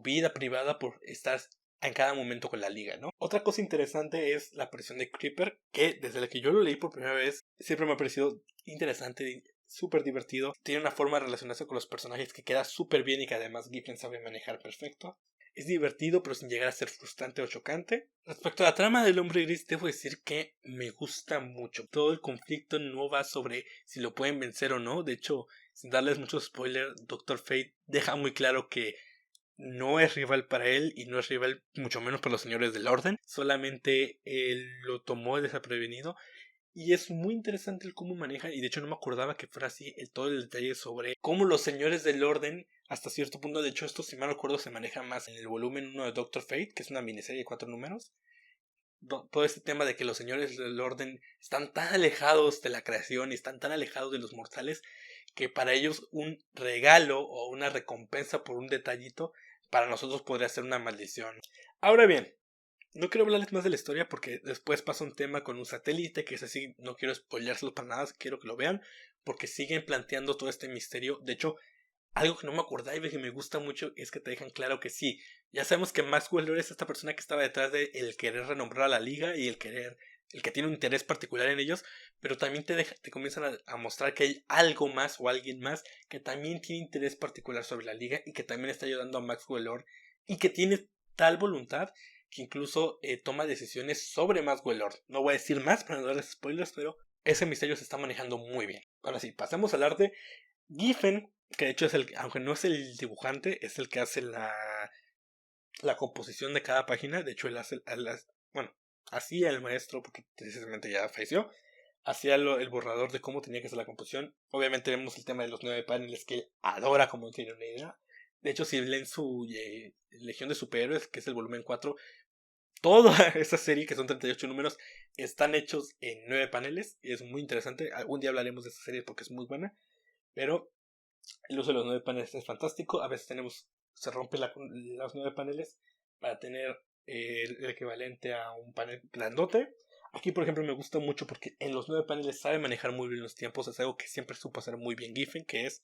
vida privada por estar en cada momento con la liga, ¿no? Otra cosa interesante es la aparición de Creeper, que desde la que yo lo leí por primera vez siempre me ha parecido interesante, súper divertido. Tiene una forma de relacionarse con los personajes que queda súper bien y que además Giffen sabe manejar perfecto. Es divertido, pero sin llegar a ser frustrante o chocante. Respecto a la trama del hombre gris, debo decir que me gusta mucho. Todo el conflicto no va sobre si lo pueden vencer o no. De hecho, sin darles mucho spoiler, Doctor Fate deja muy claro que no es rival para él y no es rival mucho menos para los señores del orden. Solamente él lo tomó desprevenido. Y es muy interesante el cómo maneja, y de hecho no me acordaba que fuera así todo el detalle sobre cómo los señores del orden, hasta cierto punto, de hecho esto si mal recuerdo se maneja más en el volumen 1 de Doctor Fate, que es una miniserie de 4 números. Todo este tema de que los señores del orden están tan alejados de la creación y están tan alejados de los mortales que para ellos un regalo o una recompensa por un detallito para nosotros podría ser una maldición. Ahora bien, no quiero hablarles más de la historia porque después pasa un tema con un satélite que es así, no quiero spoileárselo para nada, quiero que lo vean porque siguen planteando todo este misterio. De hecho, algo que no me acordaba y que me gusta mucho es que te dejan claro que sí, ya sabemos que Maxwell Lord es esta persona que estaba detrás de el querer renombrar a la liga y el que tiene un interés particular en ellos, pero también te comienzan a mostrar que hay algo más o alguien más que también tiene interés particular sobre la liga y que también está ayudando a Maxwell Lord y que tiene tal voluntad que incluso toma decisiones sobre Maxwell Lord. No voy a decir más para no darles spoilers, pero ese misterio se está manejando muy bien. Ahora sí, pasemos al arte. Giffen, que de hecho es aunque no es el dibujante, es el que hace la composición de cada página. De hecho, él hace, bueno, hacía el maestro, porque precisamente ya falleció, hacía el borrador de cómo tenía que ser la composición. Obviamente vemos el tema de los 9 paneles que él adora, como no tiene una idea. De hecho, si leen su Legión de Superhéroes, que es el volumen 4, toda esa serie, que son 38 números, están hechos en 9 paneles. Y es muy interesante. Algún día hablaremos de esa serie porque es muy buena. Pero el uso de los 9 paneles es fantástico. A veces se rompen los 9 paneles para tener el equivalente a un panel grandote. Aquí, por ejemplo, me gusta mucho porque en los 9 paneles sabe manejar muy bien los tiempos. Es algo que siempre supo hacer muy bien Giffen, que es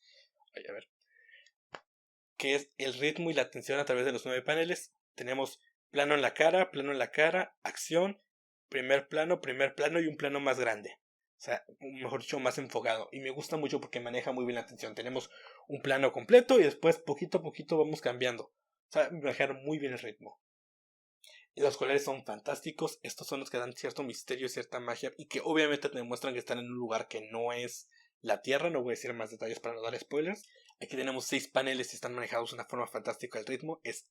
el ritmo y la atención a través de los 9 paneles. Tenemos plano en la cara, acción, primer plano y un plano más grande. O sea, mejor dicho, más enfocado. Y me gusta mucho porque maneja muy bien la atención. Tenemos un plano completo y después poquito a poquito vamos cambiando. O sea, manejar muy bien el ritmo. Y los colores son fantásticos. Estos son los que dan cierto misterio, cierta magia. Y que obviamente te demuestran que están en un lugar que no es la Tierra. No voy a decir más detalles para no dar spoilers. Aquí tenemos 6 paneles y están manejados de una forma fantástica. El ritmo es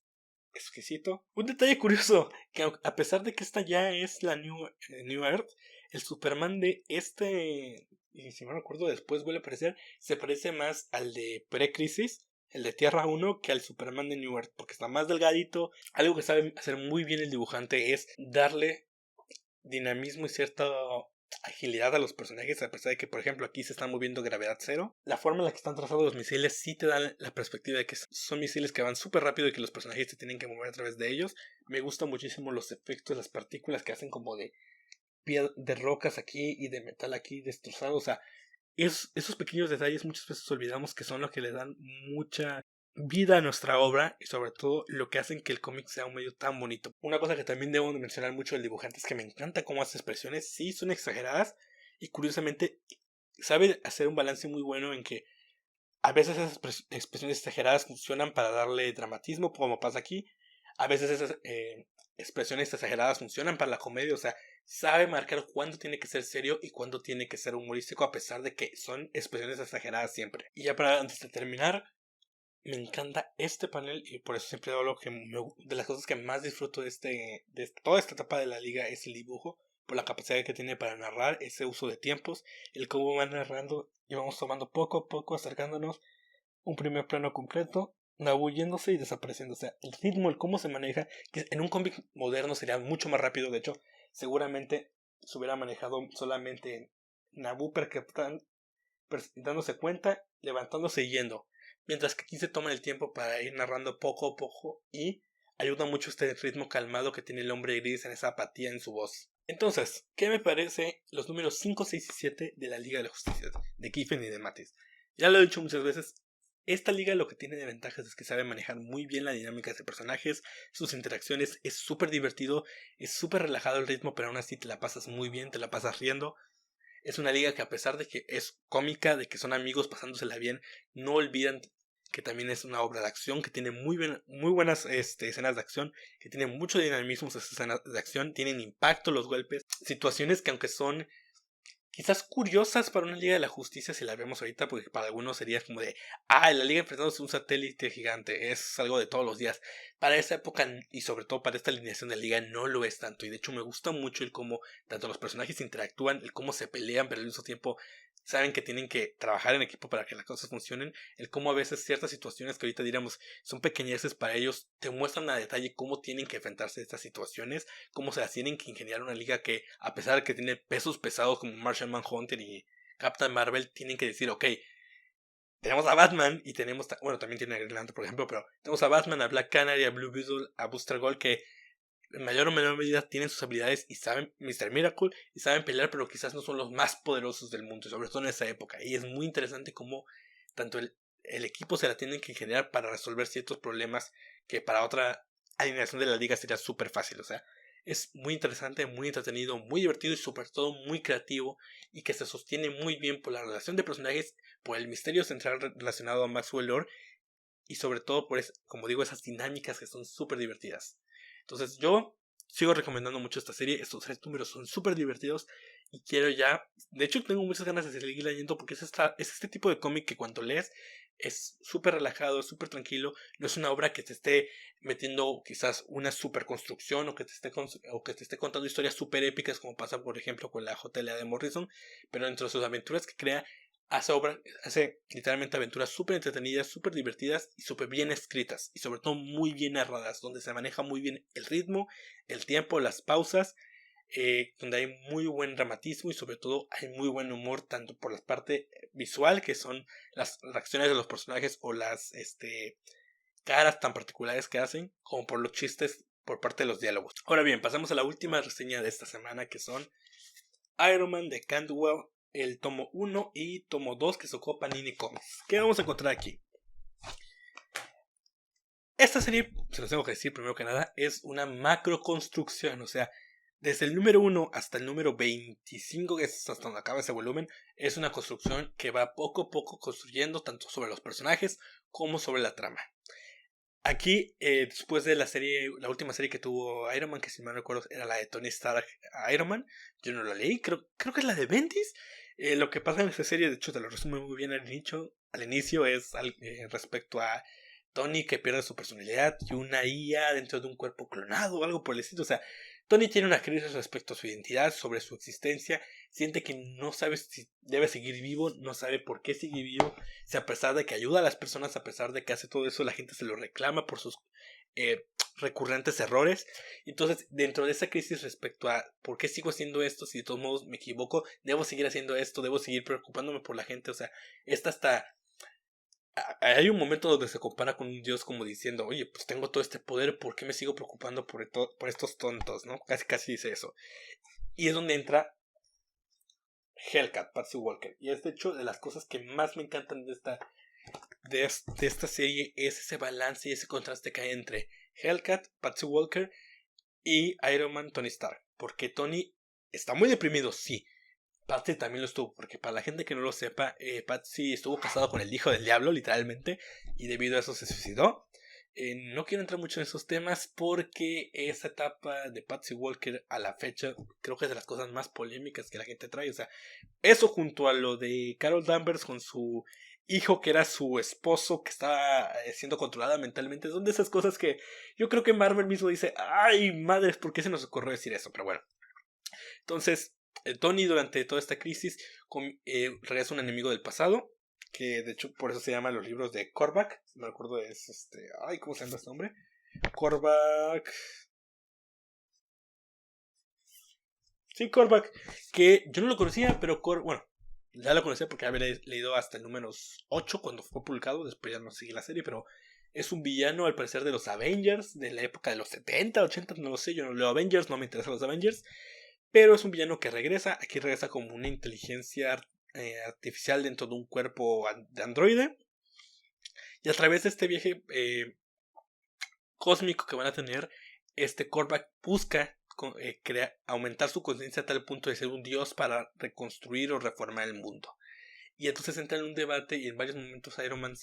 exquisito. Un detalle curioso, que a pesar de que esta ya es la New Earth, el Superman de y si no recuerdo después vuelve a aparecer, se parece más al de Pre-Crisis, el de Tierra 1, que al Superman de New Earth, porque está más delgadito. Algo que sabe hacer muy bien el dibujante es darle dinamismo y cierta agilidad a los personajes, a pesar de que, por ejemplo, aquí se está moviendo gravedad cero. La forma en la que están trazados los misiles sí te dan la perspectiva de que son misiles que van súper rápido y que los personajes se tienen que mover a través de ellos. Me gustan muchísimo los efectos, las partículas que hacen como de rocas aquí y de metal aquí destrozado. O sea, esos pequeños detalles muchas veces olvidamos que son los que le dan mucha vida a nuestra obra y sobre todo lo que hacen que el cómic sea un medio tan bonito. Una cosa que también debo de mencionar mucho del dibujante es que me encanta cómo hace expresiones, sí son exageradas y curiosamente sabe hacer un balance muy bueno en que a veces esas expresiones exageradas funcionan para darle dramatismo, como pasa aquí. A veces esas expresiones exageradas funcionan para la comedia. O sea, sabe marcar cuándo tiene que ser serio y cuándo tiene que ser humorístico, a pesar de que son expresiones exageradas siempre. Y ya para antes de terminar, me encanta este panel y por eso siempre hablo que de las cosas que más disfruto de toda esta etapa de la liga es el dibujo, por la capacidad que tiene para narrar, ese uso de tiempos, el cómo va narrando y vamos tomando poco a poco, acercándonos un primer plano completo, nabulléndose y desapareciendo. O sea, el ritmo, el cómo se maneja, que en un cómic moderno sería mucho más rápido. De hecho, seguramente se hubiera manejado solamente en Naboo dándose cuenta, levantándose y yendo. Mientras que aquí se toman el tiempo para ir narrando poco a poco y ayuda mucho este ritmo calmado que tiene el hombre gris en esa apatía en su voz. Entonces, ¿qué me parece los números 5, 6 y 7 de la Liga de la Justicia de Giffen y de Mattis? Ya lo he dicho muchas veces, esta liga lo que tiene de ventajas es que sabe manejar muy bien la dinámica de personajes, sus interacciones, es súper divertido, es súper relajado el ritmo, pero aún así te la pasas muy bien, te la pasas riendo. Es una liga que a pesar de que es cómica, de que son amigos pasándosela bien, no olvidan que también es una obra de acción, que tiene muy buenas escenas de acción, que tiene mucho dinamismo esas escenas de acción, tienen impacto los golpes, situaciones que aunque son quizás curiosas para una Liga de la Justicia si la vemos ahorita, porque para algunos sería como de, la Liga enfrentándose a un satélite gigante, es algo de todos los días. Para esa época y sobre todo para esta alineación de Liga no lo es tanto, y de hecho me gusta mucho el cómo tanto los personajes interactúan, el cómo se pelean, pero al mismo tiempo saben que tienen que trabajar en equipo para que las cosas funcionen, el cómo a veces ciertas situaciones que ahorita diríamos son pequeñeces para ellos, te muestran a detalle cómo tienen que enfrentarse a estas situaciones, cómo se las tienen que ingeniar una liga que, a pesar de que tiene pesos pesados como Martian Manhunter y Captain Marvel, tienen que decir, ok, tenemos a Batman y tenemos, bueno, también tiene a Green Lantern, por ejemplo, pero tenemos a Batman, a Black Canary, a Blue Beetle, a Booster Gold, que en mayor o menor medida tienen sus habilidades y saben, Mr. Miracle, y saben pelear, pero quizás no son los más poderosos del mundo, sobre todo en esa época. Y es muy interesante cómo tanto el equipo se la tienen que generar para resolver ciertos problemas que para otra alineación de la liga sería súper fácil. O sea, es muy interesante, muy entretenido, muy divertido y sobre todo muy creativo, y que se sostiene muy bien por la relación de personajes, por el misterio central relacionado a Maxwell Lord y sobre todo por, como digo, esas dinámicas que son súper divertidas. Entonces yo sigo recomendando mucho esta serie, estos 3 números son súper divertidos y quiero ya, de hecho tengo muchas ganas de seguir leyendo porque es este tipo de cómic que cuando lees es súper relajado, es súper tranquilo, no es una obra que te esté metiendo quizás una super construcción o que te esté contando historias súper épicas como pasa por ejemplo con la JLA de Morrison, pero dentro de sus aventuras que crea hace literalmente aventuras súper entretenidas, súper divertidas y súper bien escritas y sobre todo muy bien narradas, donde se maneja muy bien el ritmo, el tiempo, las pausas, donde hay muy buen dramatismo y sobre todo hay muy buen humor tanto por la parte visual que son las reacciones de los personajes o las caras tan particulares que hacen como por los chistes por parte de los diálogos. Ahora bien, pasamos a la última reseña de esta semana que son Iron Man de Cantwell, el tomo 1 y tomo 2 que sacó Panini Comics. ¿Qué vamos a encontrar aquí? Esta serie, se los tengo que decir primero que nada, es una macro construcción, o sea, desde el número 1 hasta el número 25, que es hasta donde acaba ese volumen, es una construcción que va poco a poco construyendo tanto sobre los personajes como sobre la trama. Aquí, después de la última serie que tuvo Iron Man, que si mal no recuerdo era la de Tony Stark Iron Man, yo no la leí, creo que es la de Bendis. Lo que pasa en esta serie, de hecho te lo resumo muy bien al inicio es respecto a Tony que pierde su personalidad y una IA dentro de un cuerpo clonado o algo por el estilo. O sea, Tony tiene una crisis respecto a su identidad, sobre su existencia, siente que no sabe si debe seguir vivo, no sabe por qué sigue vivo, si a pesar de que ayuda a las personas, a pesar de que hace todo eso, la gente se lo reclama por sus recurrentes errores. Entonces, dentro de esa crisis respecto a por qué sigo haciendo esto, si de todos modos me equivoco, debo seguir haciendo esto, debo seguir preocupándome por la gente, o sea, esta hasta hay un momento donde se compara con un dios como diciendo, oye, pues tengo todo este poder, ¿por qué me sigo preocupando por estos tontos, no? Casi dice eso. Y es donde entra Hellcat, Patsy Walker. Y es de hecho de las cosas que más me encantan de esta serie, es ese balance y ese contraste que hay entre Hellcat, Patsy Walker y Iron Man, Tony Stark. Porque Tony está muy deprimido, sí. Patsy también lo estuvo, porque para la gente que no lo sepa, Patsy estuvo casado con el hijo del diablo, literalmente, y debido a eso se suicidó. No quiero entrar mucho en esos temas porque esa etapa de Patsy Walker a la fecha creo que es de las cosas más polémicas que la gente trae. O sea, eso junto a lo de Carol Danvers con su hijo que era su esposo que estaba siendo controlada mentalmente, son de esas cosas que yo creo que Marvel mismo dice, ay madres, ¿por qué se nos ocurrió decir eso? Pero bueno, entonces Tony durante toda esta crisis regresa un enemigo del pasado, que de hecho por eso se llaman los libros de Korvac, si me acuerdo es ay, ¿cómo se llama este nombre? Korvac. Sí, Korvac, que yo no lo conocía, pero bueno, ya lo conocía porque había leído hasta el número 8 cuando fue publicado, después ya no seguí la serie, pero es un villano al parecer de los Avengers, de la época de los 70, 80, no lo sé, yo no leo Avengers, no me interesan los Avengers, pero es un villano que regresa, aquí regresa como una inteligencia artificial dentro de un cuerpo de androide, y a través de este viaje cósmico que van a tener, este Korvac busca aumentar su conciencia a tal punto de ser un dios para reconstruir o reformar el mundo. Y entonces entra en un debate y en varios momentos Iron Man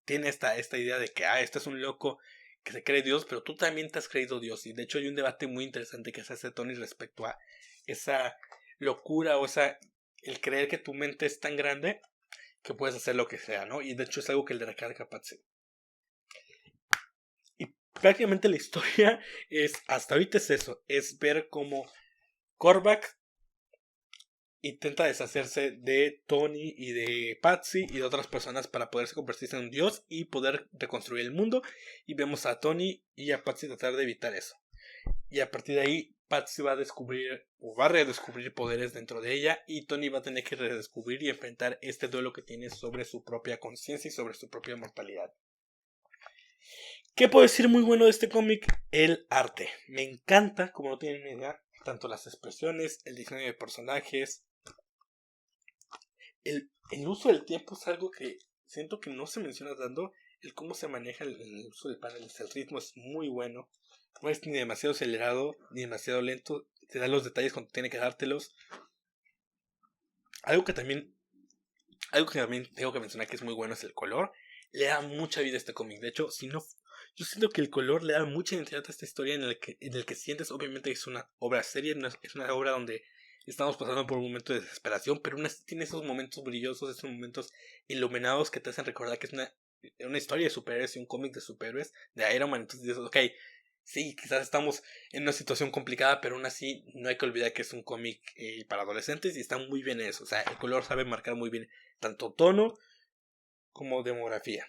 tiene esta idea de que, este es un loco que se cree Dios, pero tú también te has creído Dios. Y de hecho hay un debate muy interesante que se hace Tony respecto a esa locura o el creer que tu mente es tan grande que puedes hacer lo que sea, ¿no? Y de hecho es algo que le recarga a Patsy. Y prácticamente la historia hasta ahorita es eso, es ver cómo Korvac intenta deshacerse de Tony y de Patsy y de otras personas para poderse convertirse en un dios y poder reconstruir el mundo. Y vemos a Tony y a Patsy tratar de evitar eso. Y a partir de ahí, Patsy va a descubrir o va a redescubrir poderes dentro de ella. Y Tony va a tener que redescubrir y enfrentar este duelo que tiene sobre su propia conciencia y sobre su propia mortalidad. ¿Qué puedo decir muy bueno de este cómic? El arte. Me encanta, como no tienen ni idea, tanto las expresiones, el diseño de personajes. El uso del tiempo es algo que siento que no se menciona tanto. El cómo se maneja el uso de paneles, el ritmo es muy bueno. No es ni demasiado acelerado ni demasiado lento. Te da los detalles cuando tiene que dártelos. Algo que también tengo que mencionar que es muy bueno es el color. Le da mucha vida a este cómic. De hecho, si no, yo siento que el color le da mucha identidad a esta historia en el que sientes, obviamente, que es una obra seria, es una obra donde estamos pasando por un momento de desesperación, pero aún así tiene esos momentos brillosos, esos momentos iluminados que te hacen recordar que es una historia de superhéroes y un cómic de superhéroes de Iron Man. Entonces dices, ok, sí, quizás estamos en una situación complicada, pero aún así no hay que olvidar que es un cómic para adolescentes y está muy bien eso. O sea, el color sabe marcar muy bien tanto tono como demografía.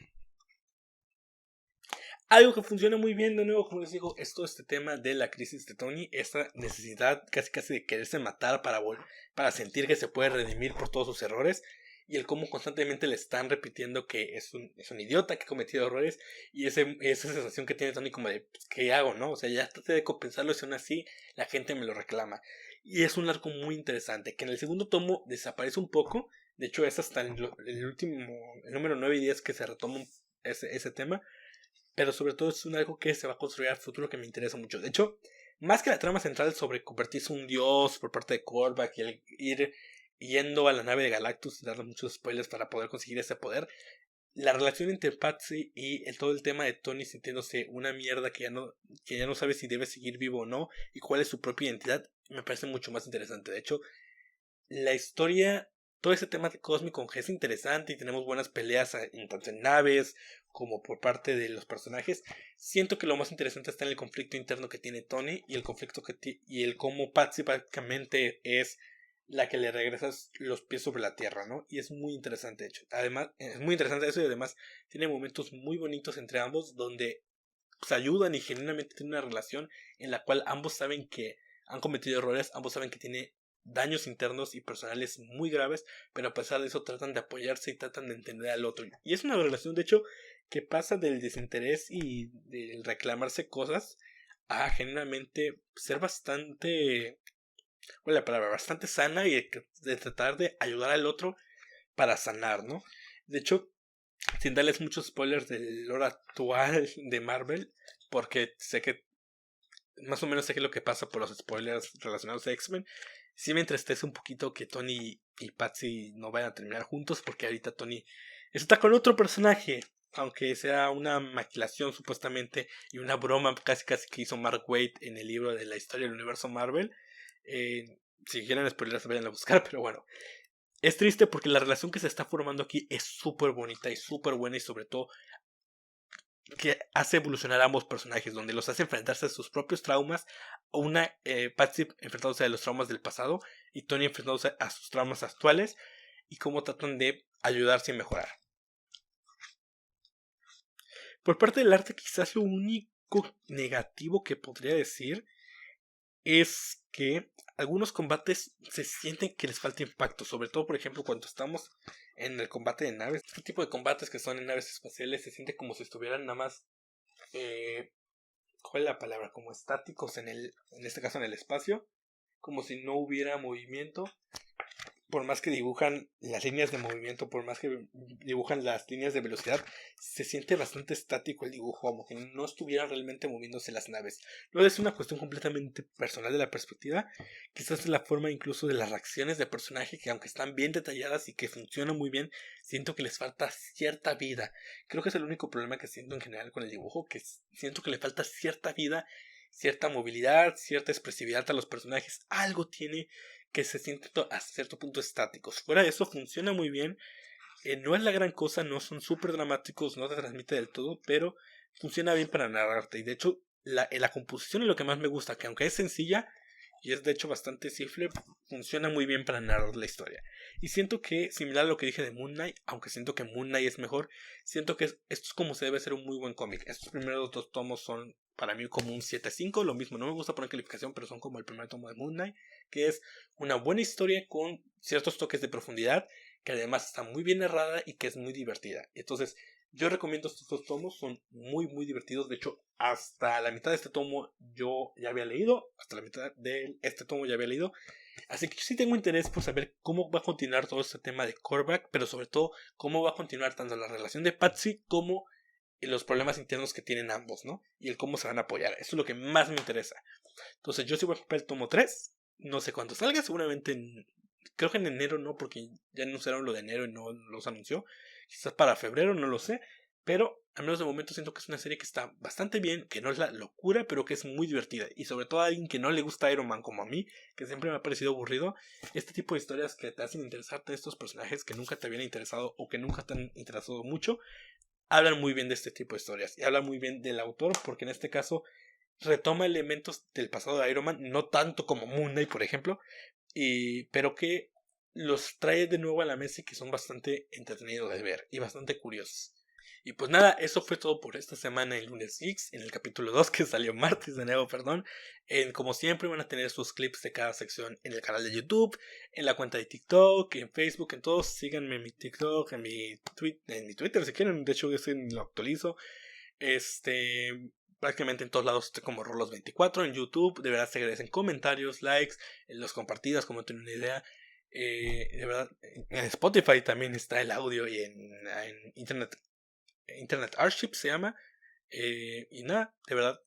Algo que funciona muy bien, de nuevo, como les digo, es todo este tema de la crisis de Tony, esta necesidad casi de quererse matar para sentir que se puede redimir por todos sus errores, y el cómo constantemente le están repitiendo que es un idiota, que ha cometido errores, y esa sensación que tiene Tony como de, pues, ¿qué hago, no? O sea, ya traté de compensarlo y aún así la gente me lo reclama. Y es un arco muy interesante, que en el segundo tomo desaparece un poco, de hecho es hasta el número 9 y 10 que se retoma ese tema, pero sobre todo es algo que se va a construir al futuro que me interesa mucho. De hecho, más que la trama central sobre convertirse en un dios por parte de Korvac y el ir yendo a la nave de Galactus y darle muchos spoilers para poder conseguir ese poder, la relación entre Patsy y todo el tema de Tony sintiéndose una mierda que ya no sabe si debe seguir vivo o no y cuál es su propia identidad, me parece mucho más interesante. De hecho, la historia, todo ese tema cósmico es interesante y tenemos buenas peleas tanto en naves como por parte de los personajes. Siento que lo más interesante está en el conflicto interno que tiene Tony y el conflicto y el cómo Patsy prácticamente es la que le regresa los pies sobre la tierra, ¿no? Y es muy interesante, de hecho. Además, es muy interesante eso y además tiene momentos muy bonitos entre ambos donde se ayudan y genuinamente tienen una relación en la cual ambos saben que han cometido errores, ambos saben que tiene daños internos y personales muy graves, pero a pesar de eso tratan de apoyarse y tratan de entender al otro. Y es una relación, de hecho, que pasa del desinterés y del reclamarse cosas a genuinamente ser bastante, ¿cuál es la palabra? Bastante sana y de tratar de ayudar al otro para sanar, ¿no? De hecho, sin darles muchos spoilers del lore actual de Marvel, porque sé que más o menos sé que lo que pasa por los spoilers relacionados a X-Men. Sí me entristece un poquito que Tony y Patsy no vayan a terminar juntos, porque ahorita Tony está con otro personaje, aunque sea una maquilación supuestamente y una broma casi que hizo Mark Waid en el libro de la historia del universo Marvel. Si quieren spoilers vayan a buscar, pero bueno. Es triste porque la relación que se está formando aquí es súper bonita y súper buena y sobre todo que hace evolucionar a ambos personajes, donde los hace enfrentarse a sus propios traumas, Patsy enfrentándose a los traumas del pasado y Tony enfrentándose a sus traumas actuales y cómo tratan de ayudarse y mejorar. Por parte del arte, quizás lo único negativo que podría decir es que algunos combates se sienten que les falta impacto, sobre todo por ejemplo cuando estamos en el combate de naves. Este tipo de combates que son en naves espaciales se siente como si estuvieran nada más ¿cuál es la palabra? Como estáticos en este caso en el espacio, como si no hubiera movimiento. Por más que dibujan las líneas de movimiento, por más que dibujan las líneas de velocidad, se siente bastante estático el dibujo, como que no estuvieran realmente moviéndose las naves. No es una cuestión completamente personal de la perspectiva, quizás es la forma incluso de las reacciones de personaje que aunque están bien detalladas y que funcionan muy bien, siento que les falta cierta vida. Creo que es el único problema que siento en general con el dibujo, que siento que le falta cierta vida, cierta movilidad, cierta expresividad a los personajes. Algo tiene que se sienten a cierto punto estáticos. Fuera de eso funciona muy bien. No es la gran cosa, no son súper dramáticos, no te transmite del todo, pero funciona bien para narrarte. Y de hecho, la composición es lo que más me gusta, que aunque es sencilla y es de hecho bastante simple, funciona muy bien para narrar la historia. Y siento que, similar a lo que dije de Moon Knight, aunque siento que Moon Knight es mejor, siento que esto es como se debe ser un muy buen cómic. Estos primeros dos tomos son para mí como un 7/5, lo mismo, no me gusta poner calificación, pero son como el primer tomo de Moon Knight, que es una buena historia con ciertos toques de profundidad, que además está muy bien narrada y que es muy divertida. Entonces, yo recomiendo estos dos tomos, son muy divertidos. De hecho, hasta la mitad de este tomo yo ya había leído, hasta la mitad de este tomo ya había leído. Así que yo sí tengo interés por saber cómo va a continuar todo este tema de Korvac, pero sobre todo cómo va a continuar tanto la relación de Patsy como los problemas internos que tienen ambos, ¿no? Y el cómo se van a apoyar. Eso es lo que más me interesa. Entonces yo sí voy a comprar el tomo 3. No sé cuándo salga, seguramente creo que en enero no, porque ya anunciaron lo de enero y no los anunció. Quizás para febrero, no lo sé. Pero al menos de momento siento que es una serie que está bastante bien, que no es la locura, pero que es muy divertida. Y sobre todo a alguien que no le gusta Iron Man como a mí, que siempre me ha parecido aburrido, este tipo de historias que te hacen interesarte en estos personajes que nunca te habían interesado o que nunca te han interesado mucho, hablan muy bien de este tipo de historias. Y hablan muy bien del autor, porque en este caso retoma elementos del pasado de Iron Man, no tanto como Moon Knight, por ejemplo, pero que los trae de nuevo a la mesa y que son bastante entretenidos de ver y bastante curiosos. Y pues nada, eso fue todo por esta semana en Lunes Geeks, en el capítulo 2 que salió martes de nuevo, perdón. Como siempre van a tener sus clips de cada sección en el canal de YouTube, en la cuenta de TikTok, en Facebook, en todos. Síganme en mi TikTok, en mi Twitter si quieren, de hecho ese lo actualizo. Prácticamente en todos lados estoy como Rolos24, en YouTube, de verdad se agradecen comentarios, likes, los compartidas como tienen una idea. De verdad, en Spotify también está el audio y en Internet Archive se llama. Y nada, de verdad,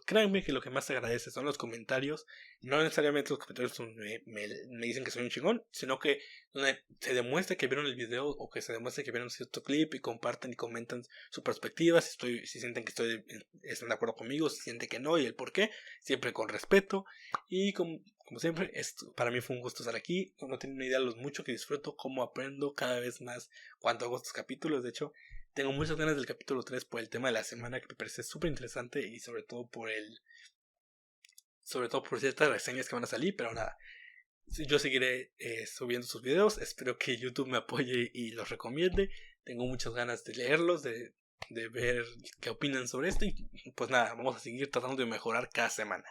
créanme que lo que más se agradece son los comentarios. No necesariamente los comentarios me dicen que soy un chingón, sino que donde se demuestra que vieron el video o que se demuestra que vieron cierto clip y comparten y comentan su perspectiva. Si sienten que están de acuerdo conmigo, si sienten que no y el por qué, siempre con respeto. Y como siempre, para mí fue un gusto estar aquí. No tienen una idea de lo mucho que disfruto, cómo aprendo cada vez más cuando hago estos capítulos. De hecho, tengo muchas ganas del capítulo 3 por el tema de la semana, que me parece súper interesante, y sobre todo por ciertas reseñas que van a salir. Pero nada, yo seguiré subiendo sus videos. Espero que YouTube me apoye y los recomiende. Tengo muchas ganas de leerlos, de ver qué opinan sobre esto. Y pues nada, vamos a seguir tratando de mejorar cada semana.